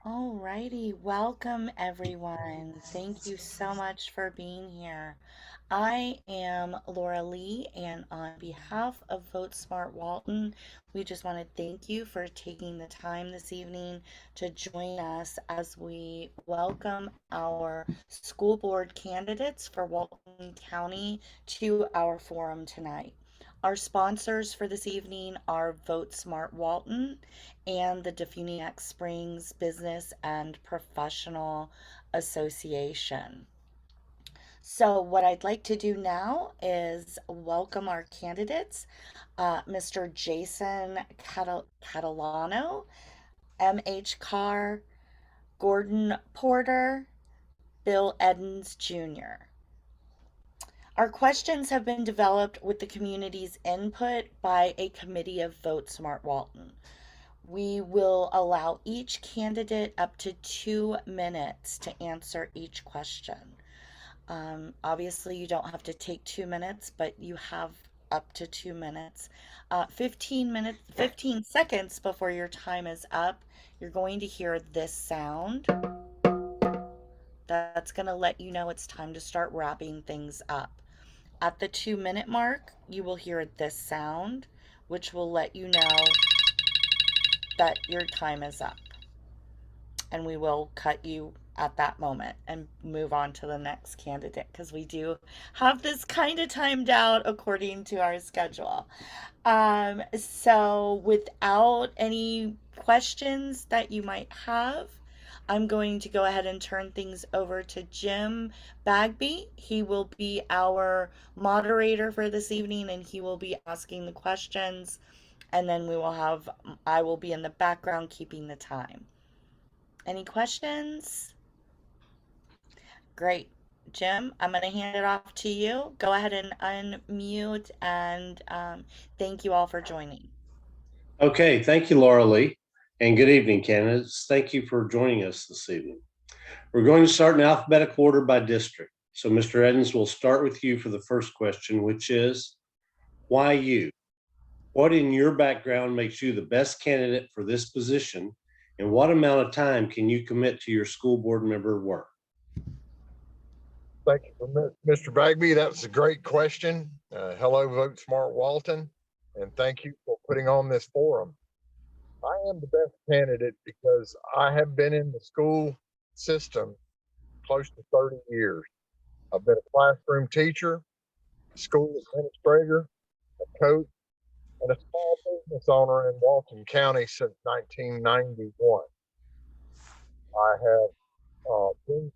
Alrighty, welcome everyone. Thank you so much for being here. I am Laura Lee, and on behalf of Vote Smart Walton, we just want to thank you for taking the time this evening to join us as we welcome our school board candidates for Walton County to our forum tonight. Our sponsors for this evening are Vote Smart Walton and the Defuniak Springs Business and Professional Association. So, what I'd like to do now is welcome our candidates, Mr. Jason Catalano, M.H. Carr, Gordon Porter, Bill Edens Jr. Our questions have been developed with the community's input by a committee of Vote Smart Walton. We will allow each candidate up to 2 minutes to answer each question. Obviously, you don't have to take 2 minutes, but you have up to 2 minutes. 15 seconds before your time is up, you're going to hear this sound. That's going to let you know it's time to start wrapping things up. At the 2 minute mark, you will hear this sound, which will let you know that your time is up. And we will cut you at that moment and move on to the next candidate because we do have this kind of timed out according to our schedule. So without any questions that you might have, I'm going to go ahead and turn things over to Jim Bagby. He will be our moderator for this evening and he will be asking the questions. And then I will be in the background keeping the time. Any questions? Great. Jim, I'm going to hand it off to you. Go ahead and unmute and thank you all for joining. Okay, thank you, Laura Lee, and good evening, candidates. Thank you for joining us this evening. We're going to start in alphabetical order by district. So, Mr. Edens, we'll start with you for the first question, which is, why you? What in your background makes you the best candidate for this position, and what amount of time can you commit to your school board member work? Thank you, Mr. Bagby. That was a great question. Hello, Vote Smart Walton, and thank you for putting on this forum. I am the best candidate because I have been in the school system close to 30 years. I've been a classroom teacher, a school administrator, a coach, and a small business owner in Walton County since 1991. I have been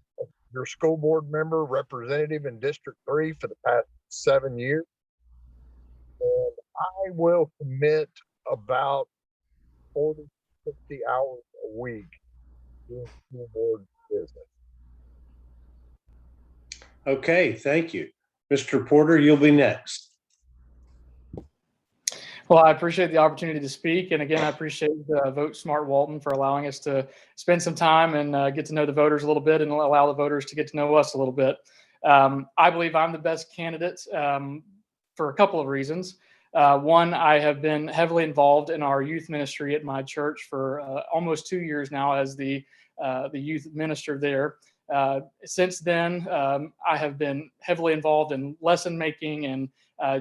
your school board member representative in District 3 for the past 7 years. And I will commit about 40, 60 hours a week doing school board business. Okay, thank you. Mr. Porter, you'll be next. Well, I appreciate the opportunity to speak. And again, I appreciate Vote Smart Walton for allowing us to spend some time and get to know the voters a little bit and allow the voters to get to know us a little bit. I believe I'm the best candidate for a couple of reasons. One, I have been heavily involved in our youth ministry at my church for almost 2 years now as the youth minister there. Since then, I have been heavily involved in lesson making and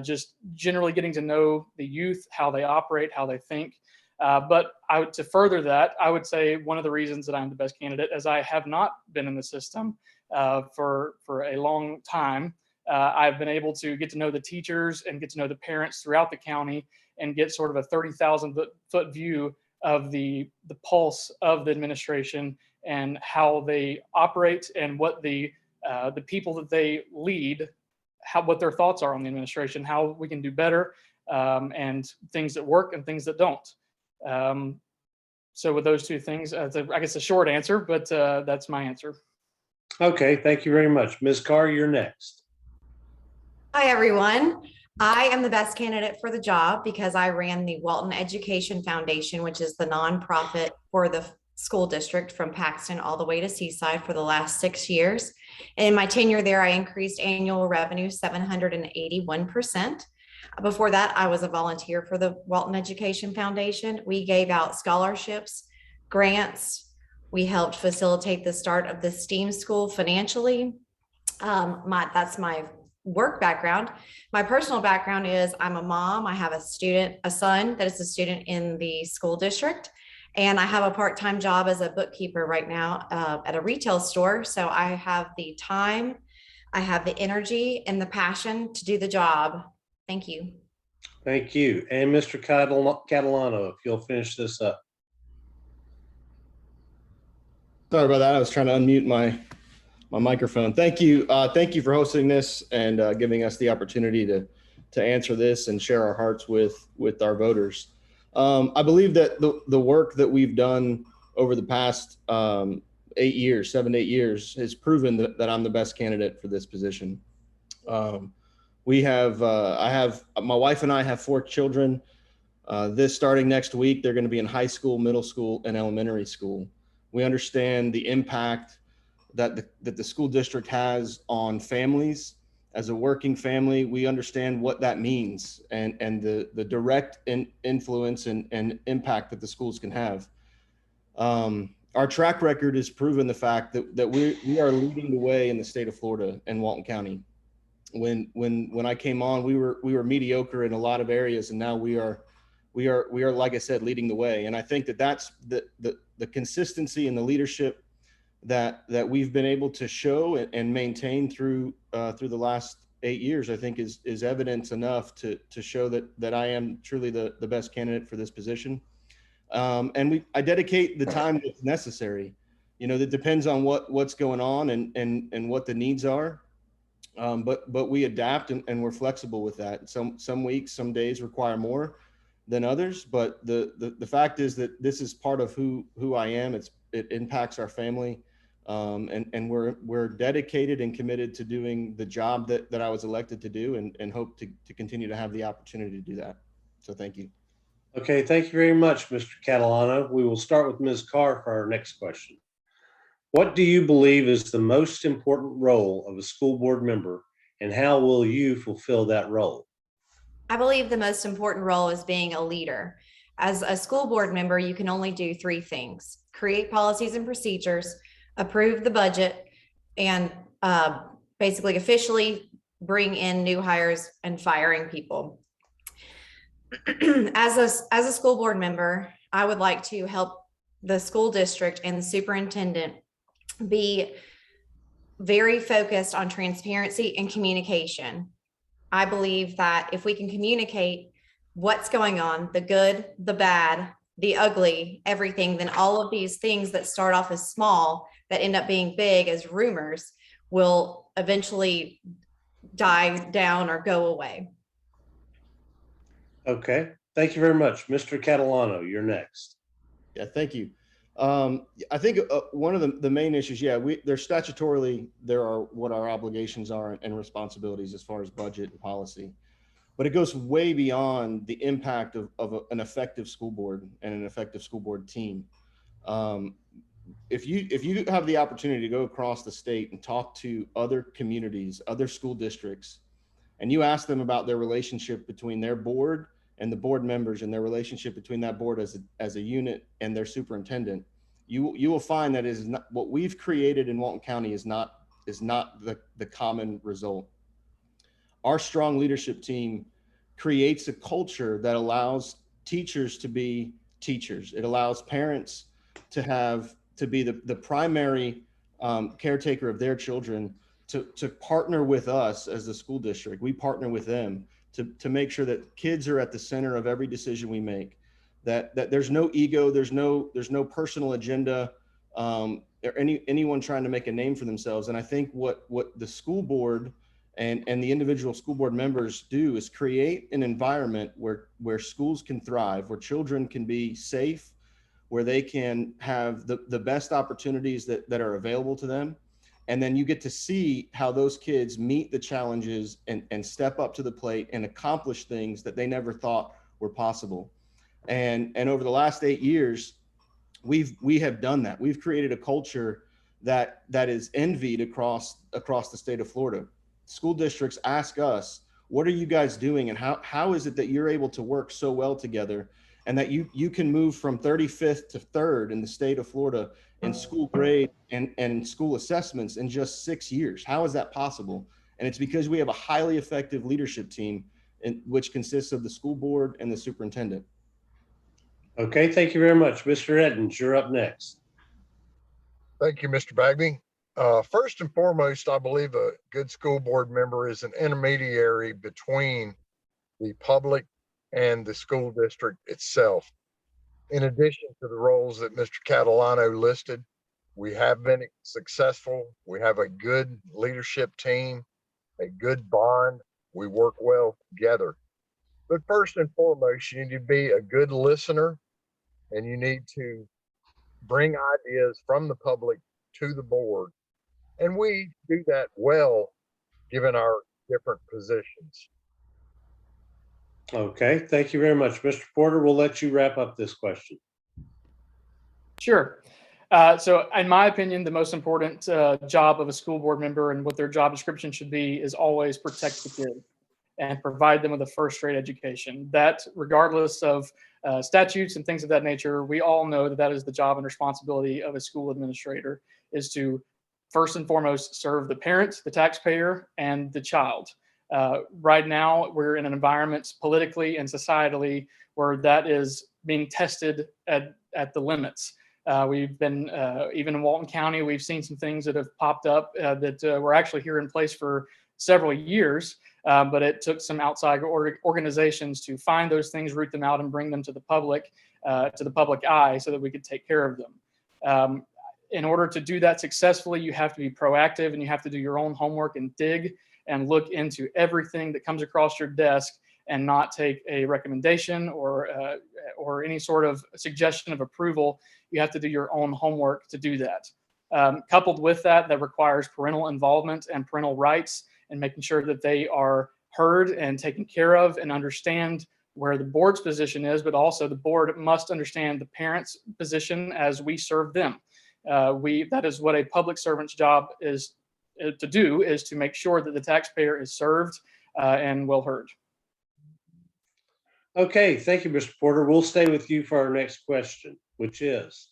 just generally getting to know the youth, how they operate, how they think. But to further that, I would say one of the reasons that I'm the best candidate is I have not been in the system for a long time. I've been able to get to know the teachers and get to know the parents throughout the county and get sort of a 30,000 foot view of the pulse of the administration and how they operate and what the people that they lead, what their thoughts are on the administration, how we can do better, and things that work and things that don't. So with those two things, I guess a short answer, but that's my answer. Okay, thank you very much. Ms. Carr, you're next. Hi, everyone. I am the best candidate for the job because I ran the Walton Education Foundation, which is the nonprofit for the school district from Paxton all the way to Seaside for the last 6 years. And in my tenure there, I increased annual revenue 781%. Before that, I was a volunteer for the Walton Education Foundation. We gave out scholarships, grants, We helped facilitate the start of the STEAM school financially. That's my work background. My personal background is I'm a mom. I have a son that is a student in the school district. And I have a part-time job as a bookkeeper right now at a retail store. So I have the time, I have the energy and the passion to do the job. Thank you. Thank you. And Mr. Catalano, if you'll finish this up. Sorry about that. I was trying to unmute my microphone. Thank you. Thank you for hosting this and giving us the opportunity to answer this and share our hearts with our voters. I believe that the work that we've done over the past 7 to 8 years, has proven that I'm the best candidate for this position. My wife and I have 4 children. This starting next week, they're going to be in high school, middle school, and elementary school. We understand the impact that the school district has on families. As a working family, we understand what that means and the direct influence and impact that the schools can have. Our track record has proven the fact that we are leading the way in the state of Florida and Walton County. When I came on, we were mediocre in a lot of areas, and now we are, like I said, leading the way. And I think that's the consistency and the leadership that we've been able to show and maintain through the last 8 years, I think is evidence enough to show that I am truly the best candidate for this position. And I dedicate the time that's necessary. That depends on what's going on and what the needs are. But we adapt and we're flexible with that. Some weeks, some days require more than others, but the fact is that this is part of who I am. It impacts our family. And we're dedicated and committed to doing the job that I was elected to do, and hope to continue to have the opportunity to do that. So thank you. Okay, thank you very much, Mr. Catalano. We will start with Ms. Carr for our next question. What do you believe is the most important role of a school board member, and how will you fulfill that role? I believe the most important role is being a leader. As a school board member, you can only do 3 things: create policies and procedures, approve the budget, and basically officially bring in new hires and firing people. As a school board member, I would like to help the school district and the superintendent be very focused on transparency and communication. I believe that if we can communicate what's going on, the good, the bad, the ugly, everything, then all of these things that start off as small that end up being big as rumors will eventually die down or go away. Okay, thank you very much. Mr. Catalano, you're next. Yeah, thank you. I think one of the main issues, there's statutorily, there are what our obligations are and responsibilities as far as budget and policy, but it goes way beyond the impact of an effective school board and an effective school board team. If you have the opportunity to go across the state and talk to other communities, other school districts, and you ask them about their relationship between their board and the board members, and their relationship between that board as a unit and their superintendent, you will find that is not what we've created in Walton County is not the common result. Our strong leadership team creates a culture that allows teachers to be teachers. It allows parents to be the primary caretaker of their children, to partner with us as the school district. We partner with them to make sure that kids are at the center of every decision we make, that there's no ego, there's no personal agenda, or anyone trying to make a name for themselves. And I think what the school board and the individual school board members do is create an environment where schools can thrive, where children can be safe, where they can have the best opportunities that are available to them. And then you get to see how those kids meet the challenges and step up to the plate and accomplish things that they never thought were possible. And over the last 8 years, we have done that. We've created a culture that is envied across the state of Florida. School districts ask us, what are you guys doing? And how is it that you're able to work so well together, and that you can move from 35th to 3rd in the state of Florida in school grade and school assessments in just 6 years. How is that possible? And it's because we have a highly effective leadership team, which consists of the school board and the superintendent. Okay, thank you very much. Mr. Edens, you're up next. Thank you, Mr. Bagby. First and foremost, I believe a good school board member is an intermediary between the public and the school district itself. In addition to the roles that Mr. Catalano listed, we have been successful. We have a good leadership team, a good bond. We work well together. But first and foremost, you need to be a good listener, and you need to bring ideas from the public to the board. And we do that well, given our different positions. Okay, thank you very much. Mr. Porter, we'll let you wrap up this question. Sure. So, in my opinion, the most important job of a school board member and what their job description should be is always protect the kid and provide them with a first-rate education. That, regardless of statutes and things of that nature, we all know that that is the job and responsibility of a school administrator, is to first and foremost serve the parent, the taxpayer, and the child. Right now, we're in an environment politically and societally where that is being tested at the limits. We've been, even in Walton County, we've seen some things that have popped up that were actually here in place for several years, but it took some outside organizations to find those things, root them out, and bring them to the public eye so that we could take care of them. In order to do that successfully, you have to be proactive and you have to do your own homework and dig and look into everything that comes across your desk and not take a recommendation or any sort of suggestion of approval. You have to do your own homework to do that. Coupled with that, that requires parental involvement and parental rights and making sure that they are heard and taken care of and understand where the board's position is, but also the board must understand the parents' position as we serve them. That is what a public servant's job is to do, is to make sure that the taxpayer is served and well heard. Okay, thank you, Mr. Porter. We'll stay with you for our next question, which is,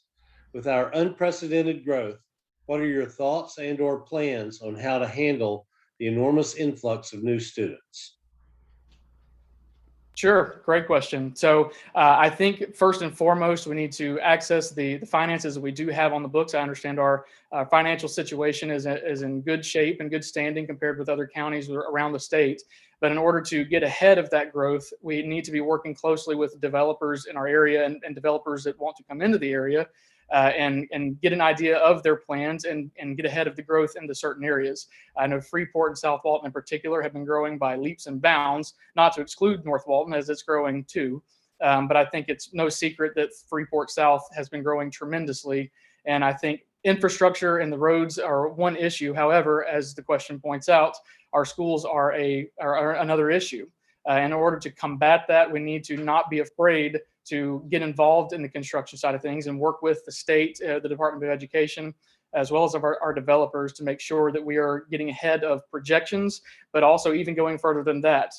with our unprecedented growth, what are your thoughts and or plans on how to handle the enormous influx of new students? Sure, great question. So I think first and foremost, we need to access the finances that we do have on the books. I understand our financial situation is in good shape and good standing compared with other counties around the state. But in order to get ahead of that growth, we need to be working closely with developers in our area and developers that want to come into the area and get an idea of their plans and get ahead of the growth into certain areas. I know Freeport and South Walton in particular have been growing by leaps and bounds, not to exclude North Walton as it's growing too. But I think it's no secret that Freeport South has been growing tremendously. And I think infrastructure and the roads are one issue. However, as the question points out, our schools are another issue. In order to combat that, we need to not be afraid to get involved in the construction side of things and work with the state, the Department of Education, as well as our developers to make sure that we are getting ahead of projections, but also even going further than that.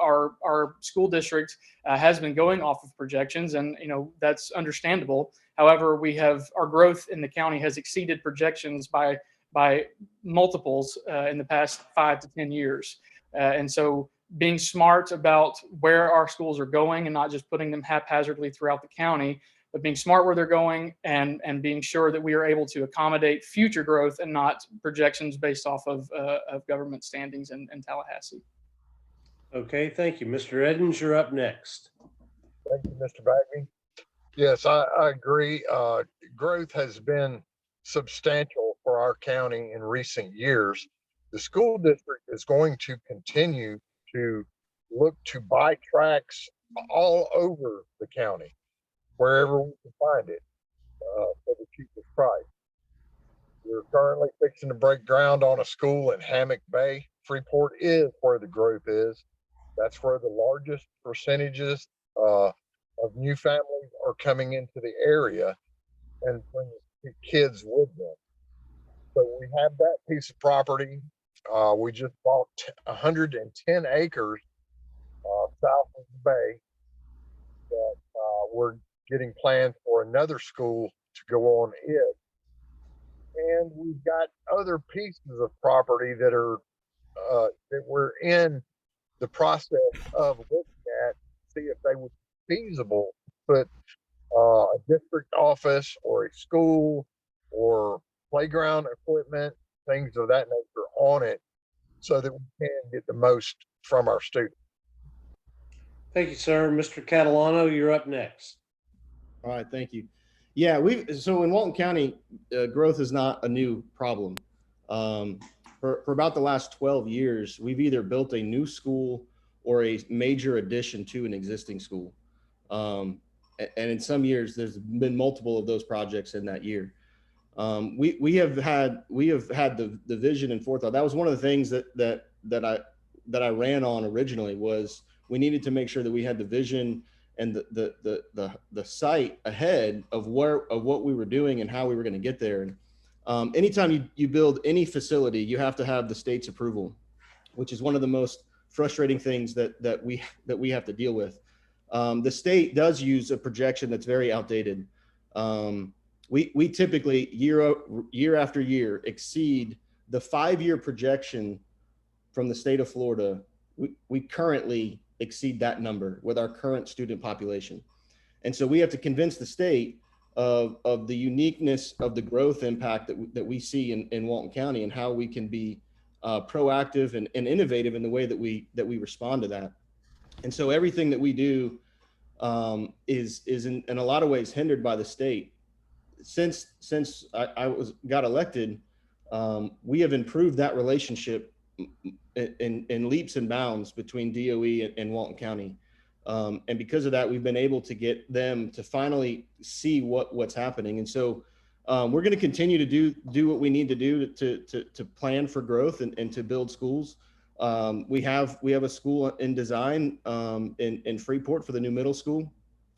Our school district has been going off of projections, and that's understandable. However, our growth in the county has exceeded projections by multiples in the past 5 to 10 years. And so being smart about where our schools are going and not just putting them haphazardly throughout the county, but being smart where they're going and being sure that we are able to accommodate future growth and not projections based off of government standings in Tallahassee. Okay, thank you. Mr. Edens, you're up next. Thank you, Mr. Bagby. Yes, I agree. Growth has been substantial for our county in recent years. The school district is going to continue to look to buy tracts all over the county, wherever we can find it, for the cheapest price. We're currently fixing to break ground on a school in Hammock Bay. Freeport is where the growth is. That's where the largest percentages of new families are coming into the area and bringing kids with them. So we have that piece of property. We just bought 110 acres south of the bay that we're getting plans for another school to go on it. and we've got other pieces of property that we're in the process of looking at, see if they would be feasible to put a district office or a school or playground equipment, things of that nature on it, so that we can get the most from our students. Thank you, sir. Mr. Catalano, you're up next. All right, thank you. Yeah, so in Walton County, growth is not a new problem. For about the last 12 years, we've either built a new school or a major addition to an existing school. And in some years, there's been multiple of those projects in that year. We have had the vision and forethought. That was one of the things that I ran on originally, was we needed to make sure that we had the vision and the sight ahead of what we were doing and how we were going to get there. And anytime you build any facility, you have to have the state's approval, which is one of the most frustrating things that we have to deal with. The state does use a projection that's very outdated. We typically year after year exceed the 5-year projection from the state of Florida. We currently exceed that number with our current student population. And so we have to convince the state of the uniqueness of the growth impact that we see in Walton County, and how we can be proactive and innovative in the way that we respond to that. And so everything that we do is in a lot of ways hindered by the state. Since I got elected, we have improved that relationship in leaps and bounds between DOE and Walton County. And because of that, we've been able to get them to finally see what's happening. And so we're going to continue to do what we need to do to plan for growth and to build schools. We have a school in design in Freeport for the new middle school,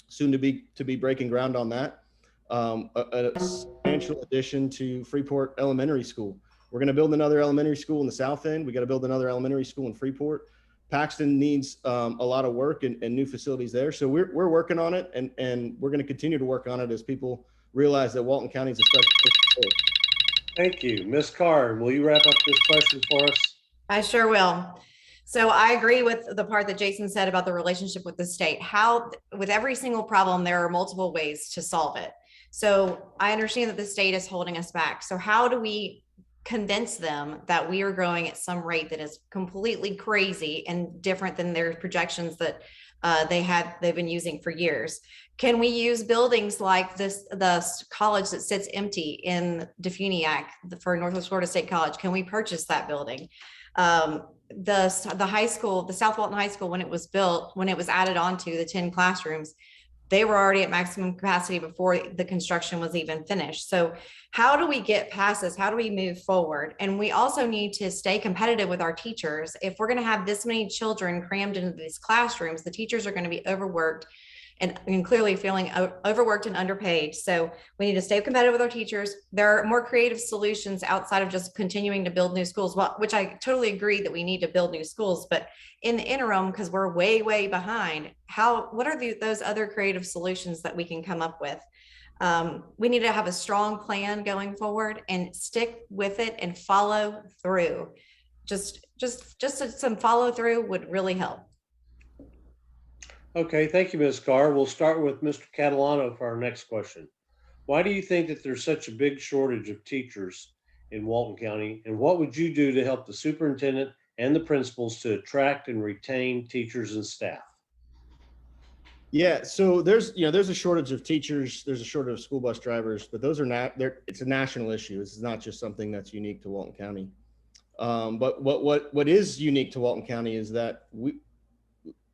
soon to be breaking ground on that. A substantial addition to Freeport Elementary School. We're going to build another elementary school in the South End. We got to build another elementary school in Freeport. Paxton needs a lot of work and new facilities there. So we're working on it, and we're going to continue to work on it as people realize that Walton County is a special place to live. Thank you. Ms. Carr, will you wrap up this question for us? I sure will. So I agree with the part that Jason said about the relationship with the state. How, with every single problem, there are multiple ways to solve it. So I understand that the state is holding us back. So how do we convince them that we are growing at some rate that is completely crazy and different than their projections that they've been using for years? Can we use buildings like the college that sits empty in Defuniak for Northwest Florida State College? Can we purchase that building? The high school, the South Walton High School, when it was built, when it was added onto the 10 classrooms, they were already at maximum capacity before the construction was even finished. So how do we get past this? How do we move forward? And we also need to stay competitive with our teachers. If we're going to have this many children crammed into these classrooms, the teachers are going to be overworked and clearly feeling overworked and underpaid. So we need to stay competitive with our teachers. There are more creative solutions outside of just continuing to build new schools, which I totally agree that we need to build new schools. But in the interim, because we're way behind, what are those other creative solutions that we can come up with? We need to have a strong plan going forward and stick with it and follow through. Just some follow through would really help. Okay, thank you, Ms. Carr. We'll start with Mr. Catalano for our next question. Why do you think that there's such a big shortage of teachers in Walton County, and what would you do to help the superintendent and the principals to attract and retain teachers and staff? Yeah, so there's a shortage of teachers, there's a shortage of school bus drivers, but those are not there. It's a national issue. This is not just something that's unique to Walton County. But what is unique to Walton County is that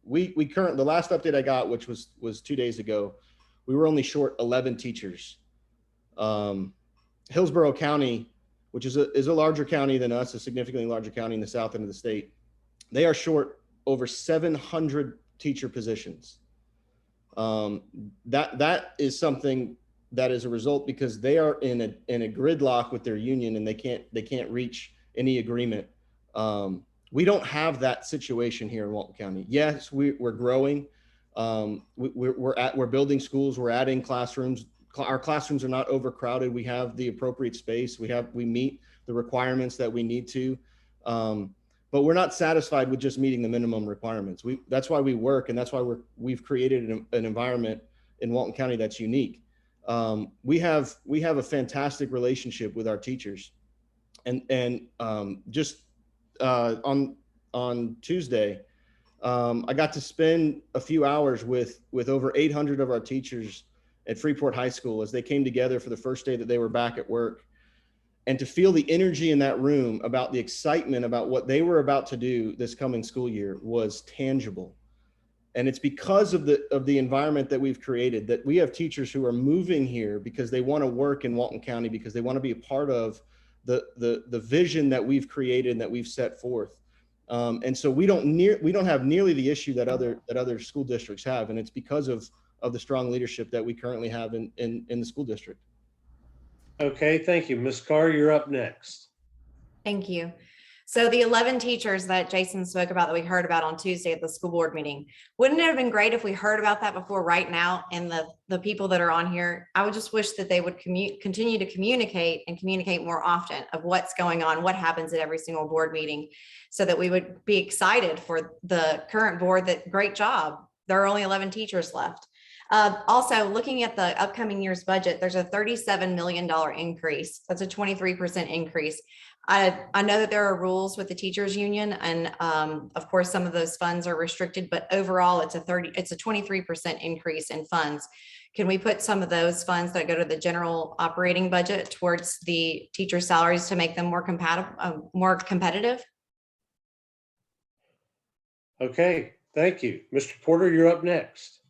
the last update I got, which was 2 days ago, we were only short 11 teachers. Hillsborough County, which is a larger county than us, a significantly larger county in the south end of the state, they are short over 700 teacher positions. That is something that is a result because they are in a gridlock with their union, and they can't reach any agreement. We don't have that situation here in Walton County. Yes, we're growing. We're building schools. We're adding classrooms our classrooms are not overcrowded. We have the appropriate space. We meet the requirements that we need to. But we're not satisfied with just meeting the minimum requirements. That's why we work, and that's why we've created an environment in Walton County that's unique. We have a fantastic relationship with our teachers, and just on Tuesday, I got to spend a few hours with over 800 of our teachers at Freeport High School as they came together for the first day that they were back at work. And to feel the energy in that room about the excitement about what they were about to do this coming school year was tangible. And it's because of the environment that we've created that we have teachers who are moving here because they want to work in Walton County, because they want to be a part of the vision that we've created and that we've set forth. And so we don't have nearly the issue that other school districts have, and it's because of the strong leadership that we currently have in the school district. Okay, thank you. Ms. Carr, you're up next. Thank you. So the 11 teachers that Jason spoke about that we heard about on Tuesday at the school board meeting, wouldn't it have been great if we heard about that before right now? And the people that are on here, I would just wish that they would continue to communicate more often of what's going on, what happens at every single board meeting, so that we would be excited for the current board. That great job. There are only 11 teachers left. Also, looking at the upcoming year's budget, there's a $37 million increase. That's a 23% increase. I know that there are rules with the teachers union, and of course some of those funds are restricted, but overall it's a 23% increase in funds. Can we put some of those funds that go to the general operating budget towards the teacher salaries to make them more competitive? Okay, thank you. Mr. Porter, you're up next.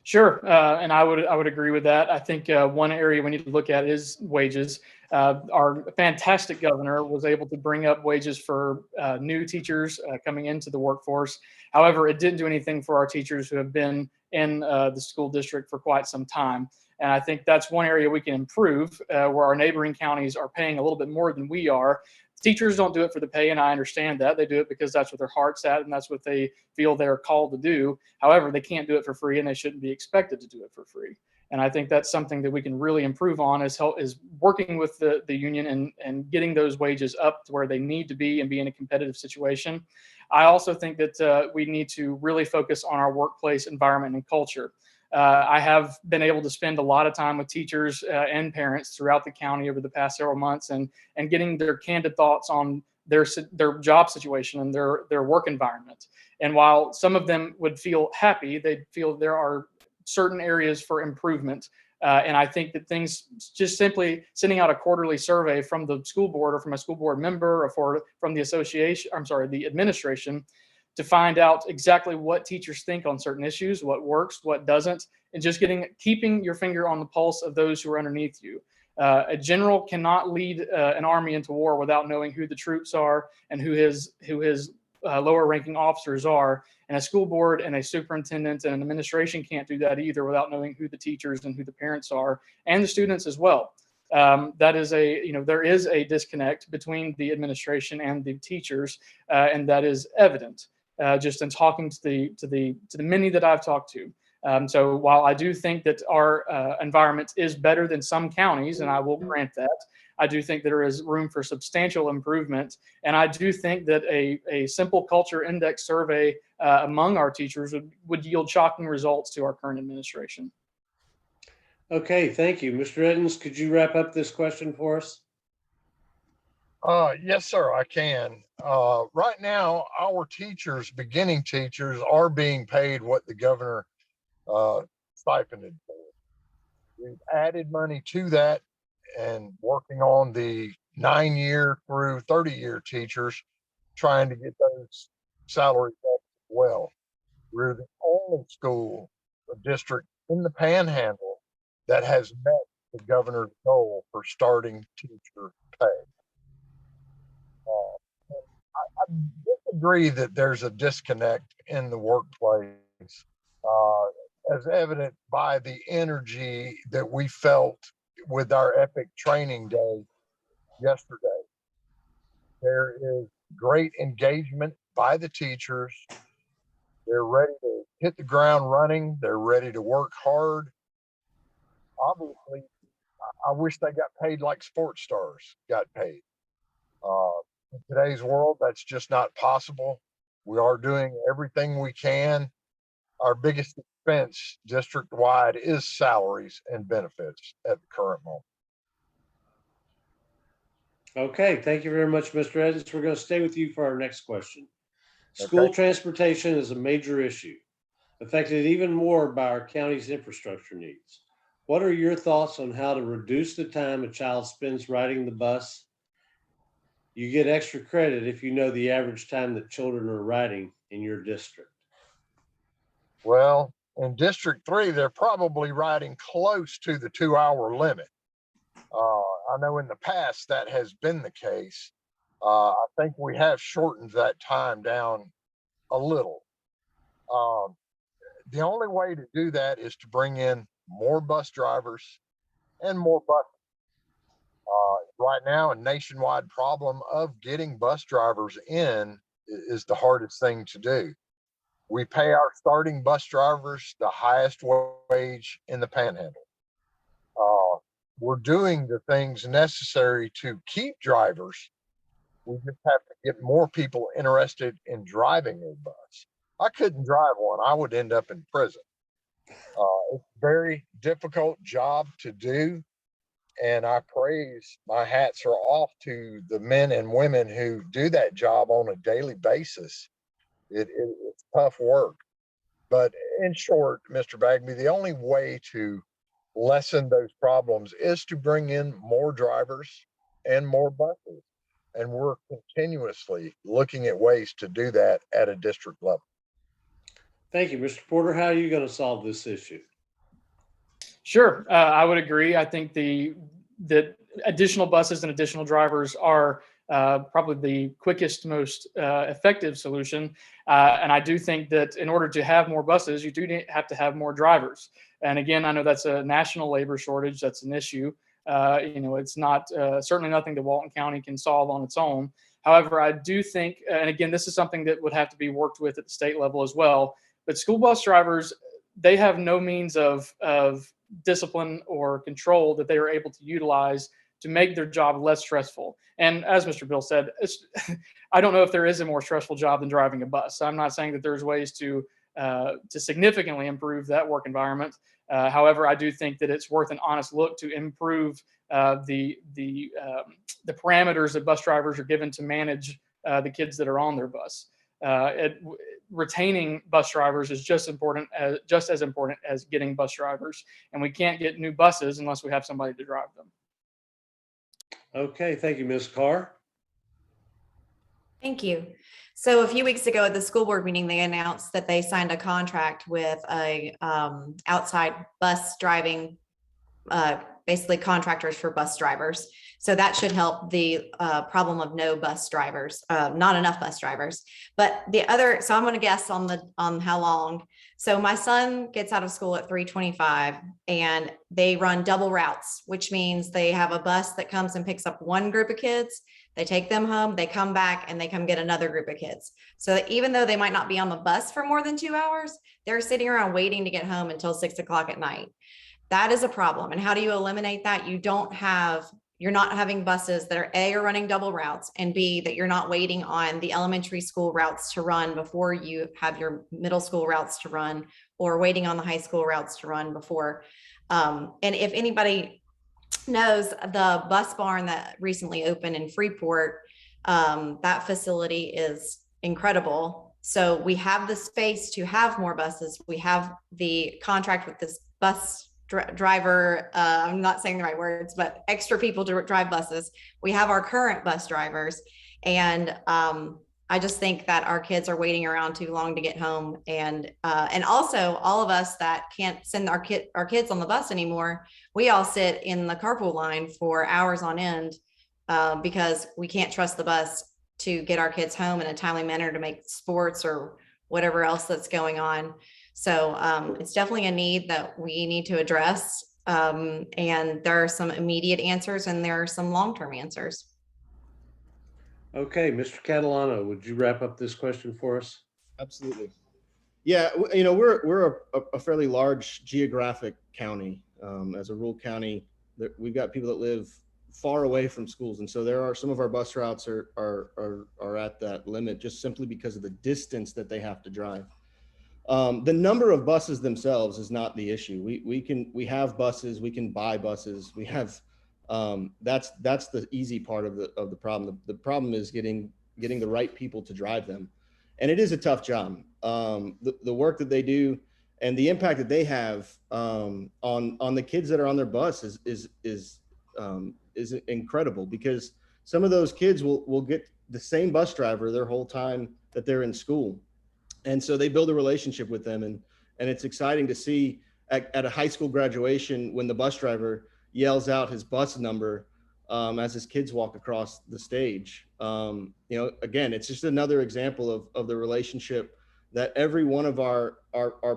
Sure, and I would agree with that. I think one area we need to look at is wages. Our fantastic governor was able to bring up wages for new teachers coming into the workforce. However, it didn't do anything for our teachers who have been in the school district for quite some time. And I think that's one area we can improve, where our neighboring counties are paying a little bit more than we are. Teachers don't do it for the pay, and I understand that. They do it because that's what their heart's at, and that's what they feel they're called to do. However, they can't do it for free, and they shouldn't be expected to do it for free. And I think that's something that we can really improve on, is working with the union and getting those wages up to where they need to be and be in a competitive situation. I also think that we need to really focus on our workplace environment and culture. I have been able to spend a lot of time with teachers and parents throughout the county over the past several months, and getting their candid thoughts on their job situation and their work environment. And while some of them would feel happy, they feel there are certain areas for improvement. And I think that things, just simply sending out a quarterly survey from the school board or from a school board member or from the the administration, to find out exactly what teachers think on certain issues, what works, what doesn't, and just keeping your finger on the pulse of those who are underneath you. A general cannot lead an army into war without knowing who the troops are and who his lower ranking officers are. And a school board and a superintendent and an administration can't do that either without knowing who the teachers and who the parents are, and the students as well. There is a disconnect between the administration and the teachers, and that is evident. Just in talking to the many that I've talked to. So while I do think that our environment is better than some counties, and I will grant that, I do think there is room for substantial improvement. And I do think that a simple culture index survey among our teachers would yield shocking results to our current administration. Okay, thank you. Mr. Edens, could you wrap up this question for us? Yes, sir, I can. Right now, our teachers, beginning teachers, are being paid what the governor stipended for. We've added money to that and working on the 9-year through 30-year teachers, trying to get those salaries up as well. We're the only school district in the Panhandle that has met the governor's goal for starting teacher pay. I disagree that there's a disconnect in the workplace, as evident by the energy that we felt with our epic training day yesterday. There is great engagement by the teachers. They're ready to hit the ground running. They're ready to work hard. obviously, I wish they got paid like sports stars got paid. In today's world, that's just not possible. We are doing everything we can. Our biggest expense district wide is salaries and benefits at the current moment. Okay, thank you very much, Mr. Edens. We're going to stay with you for our next question. School Okay. transportation is a major issue, affected even more by our county's infrastructure needs. What are your thoughts on how to reduce the time a child spends riding the bus? You get extra credit if you know the average time that children are riding in your district. Well, in District 3, they're probably riding close to the 2 hour limit. I know in the past that has been the case. I think we have shortened that time down a little. Um, the only way to do that is to bring in more bus drivers and more buses. Right now, a nationwide problem of getting bus drivers in is the hardest thing to do. We pay our starting bus drivers the highest wage in the panhandle. Uh, we're doing the things necessary to keep drivers. We just have to get more people interested in driving a bus. I couldn't drive one, I would end up in prison. It's a very difficult job to do. And I praise, my hats are off to the men and women who do that job on a daily basis. It's tough work. But in short, Mr. Bagby, the only way to lessen those problems is to bring in more drivers and more buses. And we're continuously looking at ways to do that at a district level. Thank you, Mr. Porter. How are you going to solve this issue? Sure, I would agree. I think the additional buses and additional drivers are probably the quickest, most effective solution. And I do think that in order to have more buses, you do have to have more drivers. And again, I know that's a national labor shortage. That's an issue. It's not certainly nothing that Walton County can solve on its own. However, I do think, and again, this is something that would have to be worked with at the state level as well. But school bus drivers, they have no means of discipline or control that they are able to utilize to make their job less stressful. And as Mr. Bill said, I don't know if there is a more stressful job than driving a bus. I'm not saying that there's ways to significantly improve that work environment. However, I do think that it's worth an honest look to improve the parameters that bus drivers are given to manage the kids that are on their bus. Retaining bus drivers is just as important as getting bus drivers, and we can't get new buses unless we have somebody to drive them. Okay, thank you, Ms. Carr. Thank you. So a few weeks ago at the school board meeting, they announced that they signed a contract with a outside bus driving, basically contractors for bus drivers. So that should help the problem of no bus drivers, not enough bus drivers. But so I'm going to guess on how long. So my son gets out of school at 3:25 and they run double routes, which means they have a bus that comes and picks up one group of kids. They take them home, they come back and they come get another group of kids. So even though they might not be on the bus for more than 2 hours, they're sitting around waiting to get home until 6 o'clock at night. That is a problem. And how do you eliminate that? You're not having buses that are running double routes, and B, that you're not waiting on the elementary school routes to run before you have your middle school routes to run, or waiting on the high school routes to run before. And if anybody knows the bus barn that recently opened in Freeport, that facility is incredible. So we have the space to have more buses. We have the contract with this bus driver, I'm not saying the right words, but extra people to drive buses. We have our current bus drivers, and I just think that our kids are waiting around too long to get home, and also all of us that can't send our kids on the bus anymore, we all sit in the carpool line for hours on end because we can't trust the bus to get our kids home in a timely manner to make sports or whatever else that's going on. So it's definitely a need that we need to address. And there are some immediate answers and there are some long-term answers. Okay, Mr. Catalano, would you wrap up this question for us? Absolutely. Yeah, we're a fairly large geographic county. As a rural county, we've got people that live far away from schools, and so there are some of our bus routes are at that limit just simply because of the distance that they have to drive. The number of buses themselves is not the issue. We have buses, we can buy buses, we have that's the easy part of the problem. The problem is getting the right people to drive them, and it is a tough job. The work that they do and the impact that they have on the kids that are on their bus is incredible, because some of those kids will get the same bus driver their whole time that they're in school, and so they build a relationship with them, and it's exciting to see at a high school graduation when the bus driver yells out his bus number as his kids walk across the stage. Again, it's just another example of the relationship that every one of our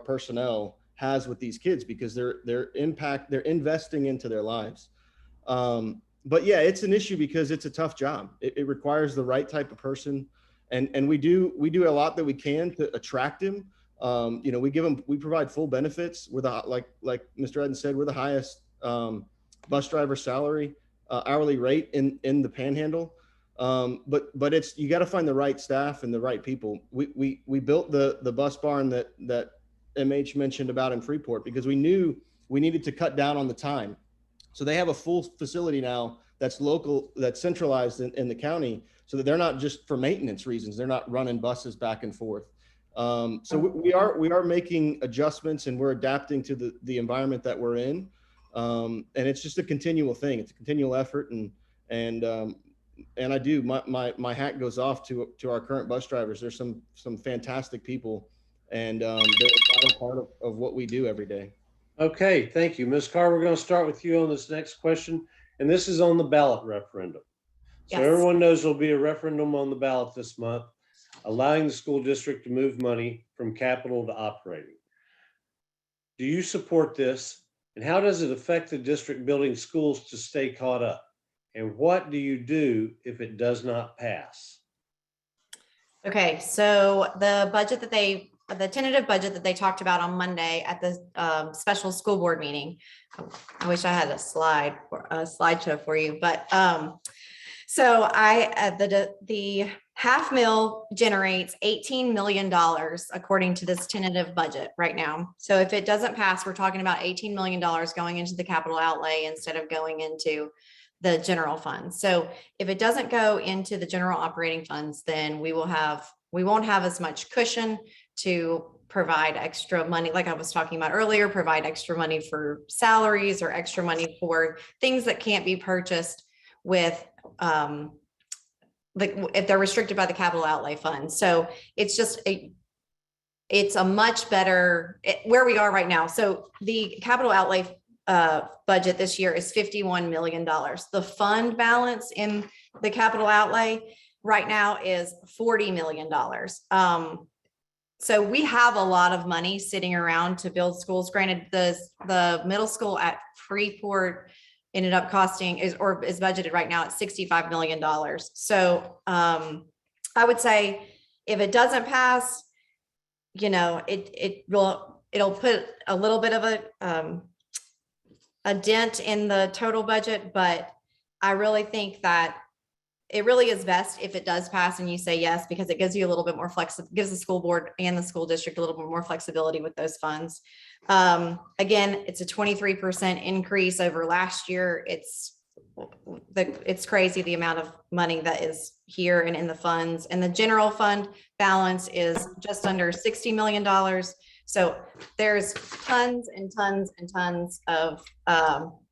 personnel has with these kids, because they're investing into their lives. But yeah, it's an issue because it's a tough job. It requires the right type of person, and we do a lot that we can to attract him. We provide full benefits. We're like Mr. Eden said, we're the highest bus driver salary hourly rate in the Panhandle. But it's, you got to find the right staff and the right people. We built the bus barn that MH mentioned about in Freeport because we knew we needed to cut down on the time. So they have a full facility now that's local, that's centralized in the county, so that they're not just for maintenance reasons. They're not running buses back and forth. So we are making adjustments, and we're adapting to the environment that we're in. And it's just a continual thing. It's a continual effort, and I do, my hat goes off to our current bus drivers. There's some fantastic people, and they're a vital part of what we do every day. Okay, thank you. Ms. Carr, we're going to start with you on this next question, and this is on the ballot referendum. So Yes. everyone knows there'll be a referendum on the ballot this month, allowing the school district to move money from capital to operating. Do you support this, and how does it affect the district building schools to stay caught up? And what do you do if it does not pass? Okay, so the tentative budget that they talked about on Monday at the special school board meeting. I wish I had a slideshow for you, but so the half mil generates $18 million according to this tentative budget right now. So if it doesn't pass, we're talking about $18 million going into the capital outlay instead of going into the general fund. So if it doesn't go into the general operating funds, then we won't have as much cushion to provide extra money. Like I was talking about earlier, provide extra money for salaries or extra money for things that can't be purchased with, if they're restricted by the capital outlay fund. So it's just it's a much better where we are right now. So the capital outlay budget this year is $51 million. The fund balance in the capital outlay right now is $40 million. So we have a lot of money sitting around to build schools. Granted, the middle school at Freeport ended up costing is budgeted right now at $65 million. So I would say if it doesn't pass, it'll put a little bit of a dent in the total budget, but I really think that it really is best if it does pass and you say yes, because it gives you a little bit more gives the school board and the school district a little bit more flexibility with those funds. Again, it's a 23% increase over last year. It's crazy the amount of money that is here and in the funds, and the general fund balance is just under $60 million. So there's tons and tons and tons of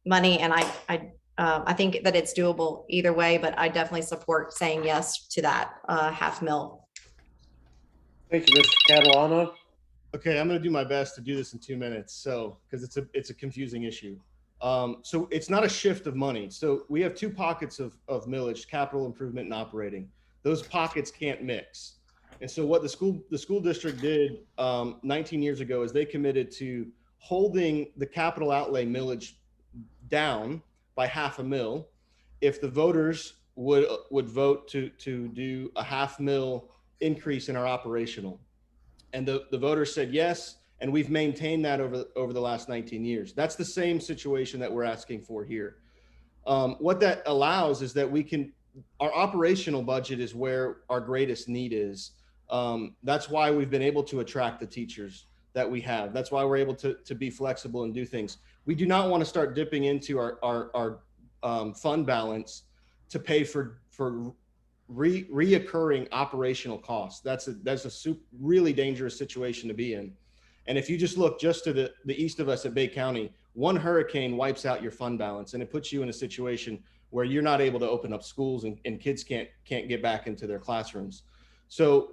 money, and I think that it's doable either way, but I definitely support saying yes to that half mil. Thank you, Mr. Catalano. Okay, I'm going to do my best to do this in 2 minutes. So, because it's a confusing issue. So it's not a shift of money. So we have two pockets of millage: capital improvement and operating. Those pockets can't mix. And so what the school district did 19 years ago is they committed to holding the capital outlay millage down by $500,000 if the voters would vote to do a $500,000 increase in our operational. And the voters said yes, And we've maintained that over the last 19 years. That's the same situation that we're asking for here. What that allows is that our operational budget is where our greatest need is. That's why we've been able to attract the teachers that we have. That's why we're able to be flexible and do things. We do not want to start dipping into our fund balance to pay for reoccurring operational costs. That's a really dangerous situation to be in. And if you just look just to the east of us at Bay County, one hurricane wipes out your fund balance, and it puts you in a situation where you're not able to open up schools and kids can't get back into their classrooms. So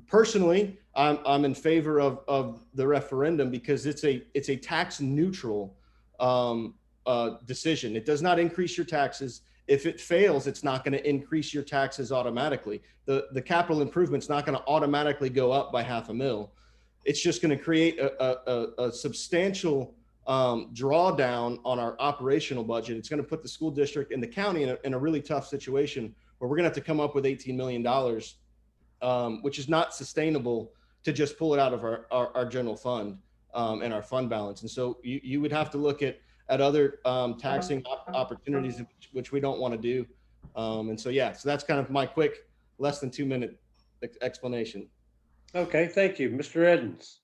personally, I'm in favor of the referendum because it's a tax neutral decision. It does not increase your taxes. If it fails, it's not going to increase your taxes automatically. The capital improvement's not going to automatically go up by $500,000. It's just going to create a substantial drawdown on our operational budget. It's going to put the school district and the county in a really tough situation where we're going to have to come up with $18 million, which is not sustainable to just pull it out of our general fund and our fund balance. And so you would have to look at other taxing opportunities, which we don't want to do. And so, yeah, so that's kind of my quick, less than 2-minute explanation. Okay, thank you. Mr. Edens.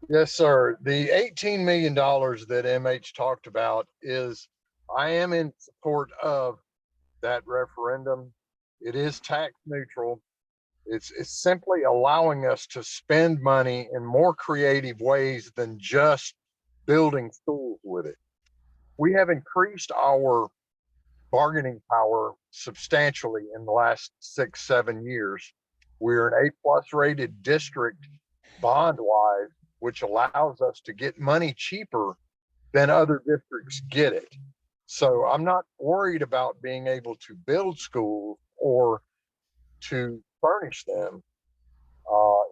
Yes, sir. The $18 million that MH talked about I am in support of that referendum. It is tax neutral. It's simply allowing us to spend money in more creative ways than just building schools with it. We have increased our bargaining power substantially in the last 6-7 years. We're an A+ rated district bond-wise, which allows us to get money cheaper than other districts get it. So I'm not worried about being able to build schools or to furnish them.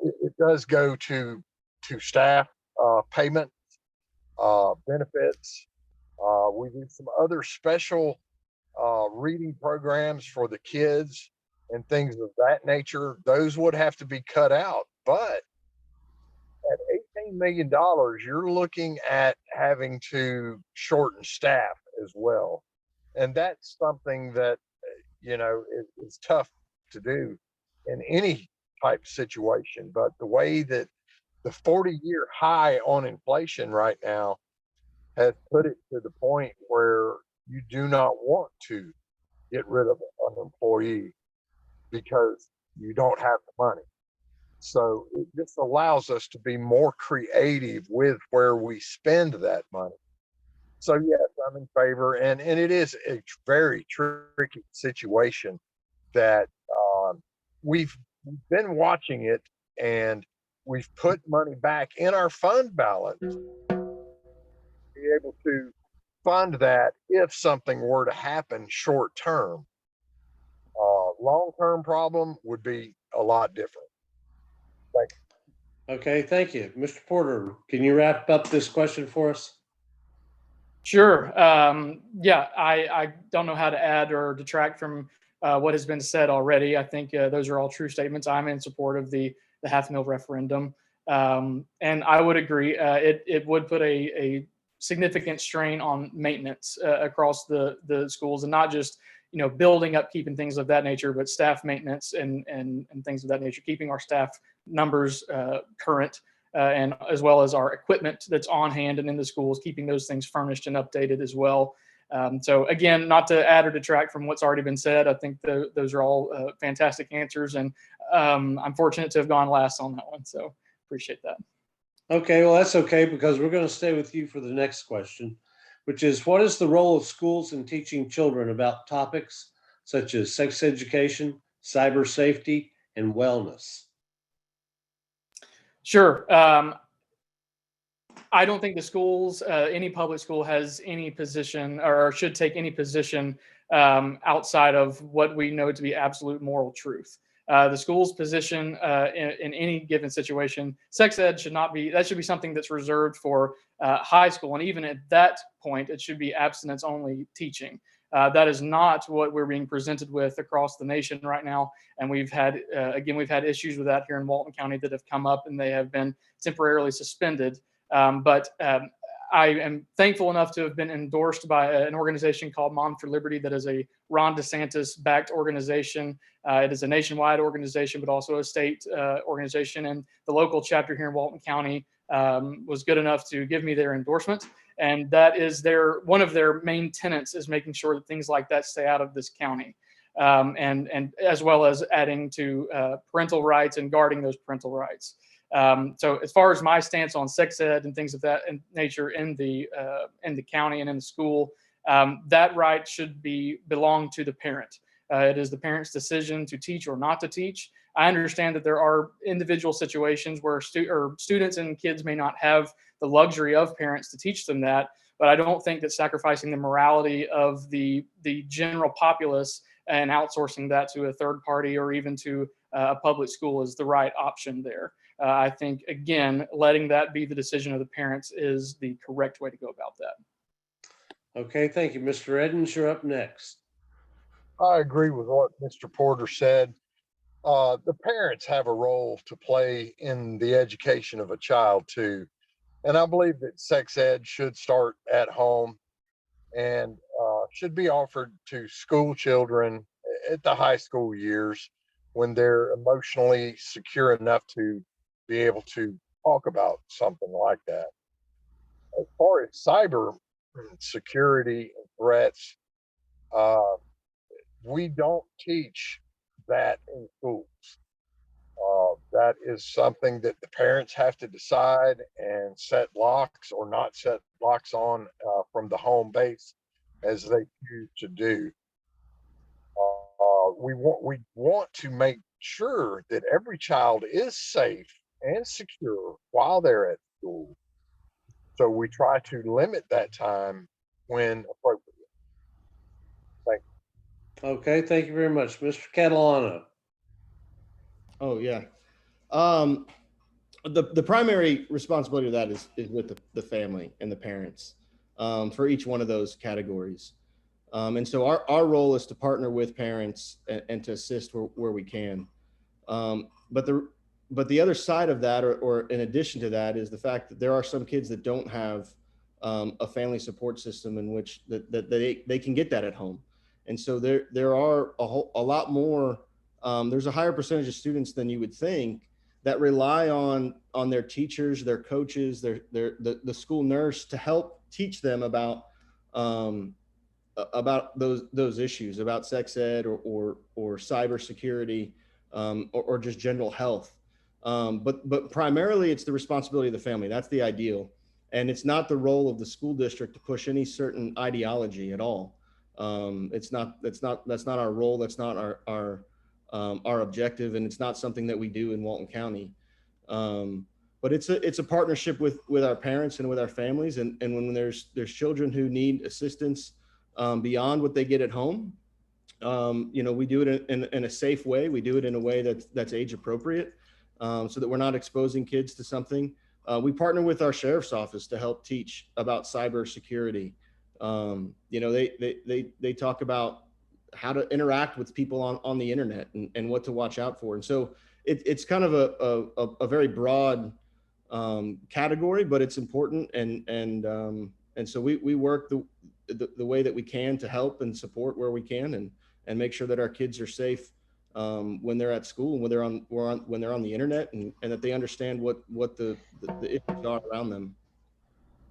It does go to staff payment, benefits. We do some other special reading programs for the kids and things of that nature. Those would have to be cut out. But at $18 million, you're looking at having to shorten staff as well. And that's something that, is tough to do in any type of situation. But the way that the 40-year high on inflation right now has put it to the point where you do not want to get rid of an employee because you don't have the money. So it just allows us to be more creative with where we spend that money. So yes, I'm in favor, and it is a very tricky situation that we've been watching it, and we've put money back in our fund balance to be able to fund that if something were to happen short term. Long-term problem would be a lot different. Thank you. Okay, thank you. Mr. Porter, can you wrap up this question for us? Sure. Yeah, I don't know how to add or detract from what has been said already. I think those are all true statements. I'm in support of the $500,000 referendum. And I would agree. It would put a significant strain on maintenance across the schools, and not just building up, keeping things of that nature, but staff maintenance and things of that nature, keeping our staff numbers current, and as well as our equipment that's on hand and in the schools, keeping those things furnished and updated as well. So again, not to add or detract from what's already been said, I think those are all fantastic answers, and I'm fortunate to have gone last on that one. So appreciate that. Okay, well, that's okay, because we're going to stay with you for the next question, which is, what is the role of schools in teaching children about topics such as sex education, cyber safety, and wellness? Sure. I don't think the schools, any public school, has any position or should take any position outside of what we know to be absolute moral truth. The school's position in any given situation, sex ed should not be, that should be something that's reserved for high school. And even at that point, it should be abstinence only teaching. That is not what we're being presented with across the nation right now. And we've had, we've had issues with that here in Walton County that have come up, and they have been temporarily suspended. But I am thankful enough to have been endorsed by an organization called Mom for Liberty that is a Ron DeSantis-backed organization. It is a nationwide organization, but also a state organization. And the local chapter here in Walton County was good enough to give me their endorsement. And that is one of their main tenets, is making sure that things like that stay out of this county. And as well as adding to parental rights and guarding those parental rights. So as far as my stance on sex ed and things of that nature in the county and in the school, that right should belong to the parent. It is the parent's decision to teach or not to teach. I understand that there are individual situations where students and kids may not have the luxury of parents to teach them that, but I don't think that sacrificing the morality of the general populace and outsourcing that to a third party or even to a public school is the right option there. I think, again, letting that be the decision of the parents is the correct way to go about that. Okay, thank you. Mr. Edens, you're up next. I agree with what Mr. Porter said. The parents have a role to play in the education of a child too. And I believe that sex ed should start at home and should be offered to school children at the high school years when they're emotionally secure enough to be able to talk about something like that. As far as cyber security and threats, we don't teach that in schools. That is something that the parents have to decide and set locks or not set locks on from the home base as they choose to do. We want to make sure that every child is safe and secure while they're at school. So we try to limit that time when appropriate. Thank you. Okay, thank you very much. Mr. Catalano. Oh, yeah. The primary responsibility of that is with the family and the parents for each one of those categories. And so our role is to partner with parents and to assist where we can. But the other side of that, or in addition to that, is the fact that there are some kids that don't have a family support system in which that they can get that at home. And so there are a lot more. There's a higher percentage of students than you would think that rely on their teachers, their coaches, the school nurse to help teach them about those issues, about sex ed or cybersecurity or just general health. But primarily it's the responsibility of the family. That's the ideal. And it's not the role of the school district to push any certain ideology at all. That's not our role. That's not our objective, and it's not something that we do in Walton County. But it's a partnership with our parents and with our families, and when there's children who need assistance beyond what they get at home, we do it in a safe way. We do it in a way that's age appropriate, so that we're not exposing kids to something. We partner with our sheriff's office to help teach about cybersecurity. They talk about how to interact with people on the internet and what to watch out for. And so it's kind of a very broad category, but it's important. And so we work the way that we can to help and support where we can and make sure that our kids are safe when they're at school and when they're on the internet and that they understand what the issues are around them.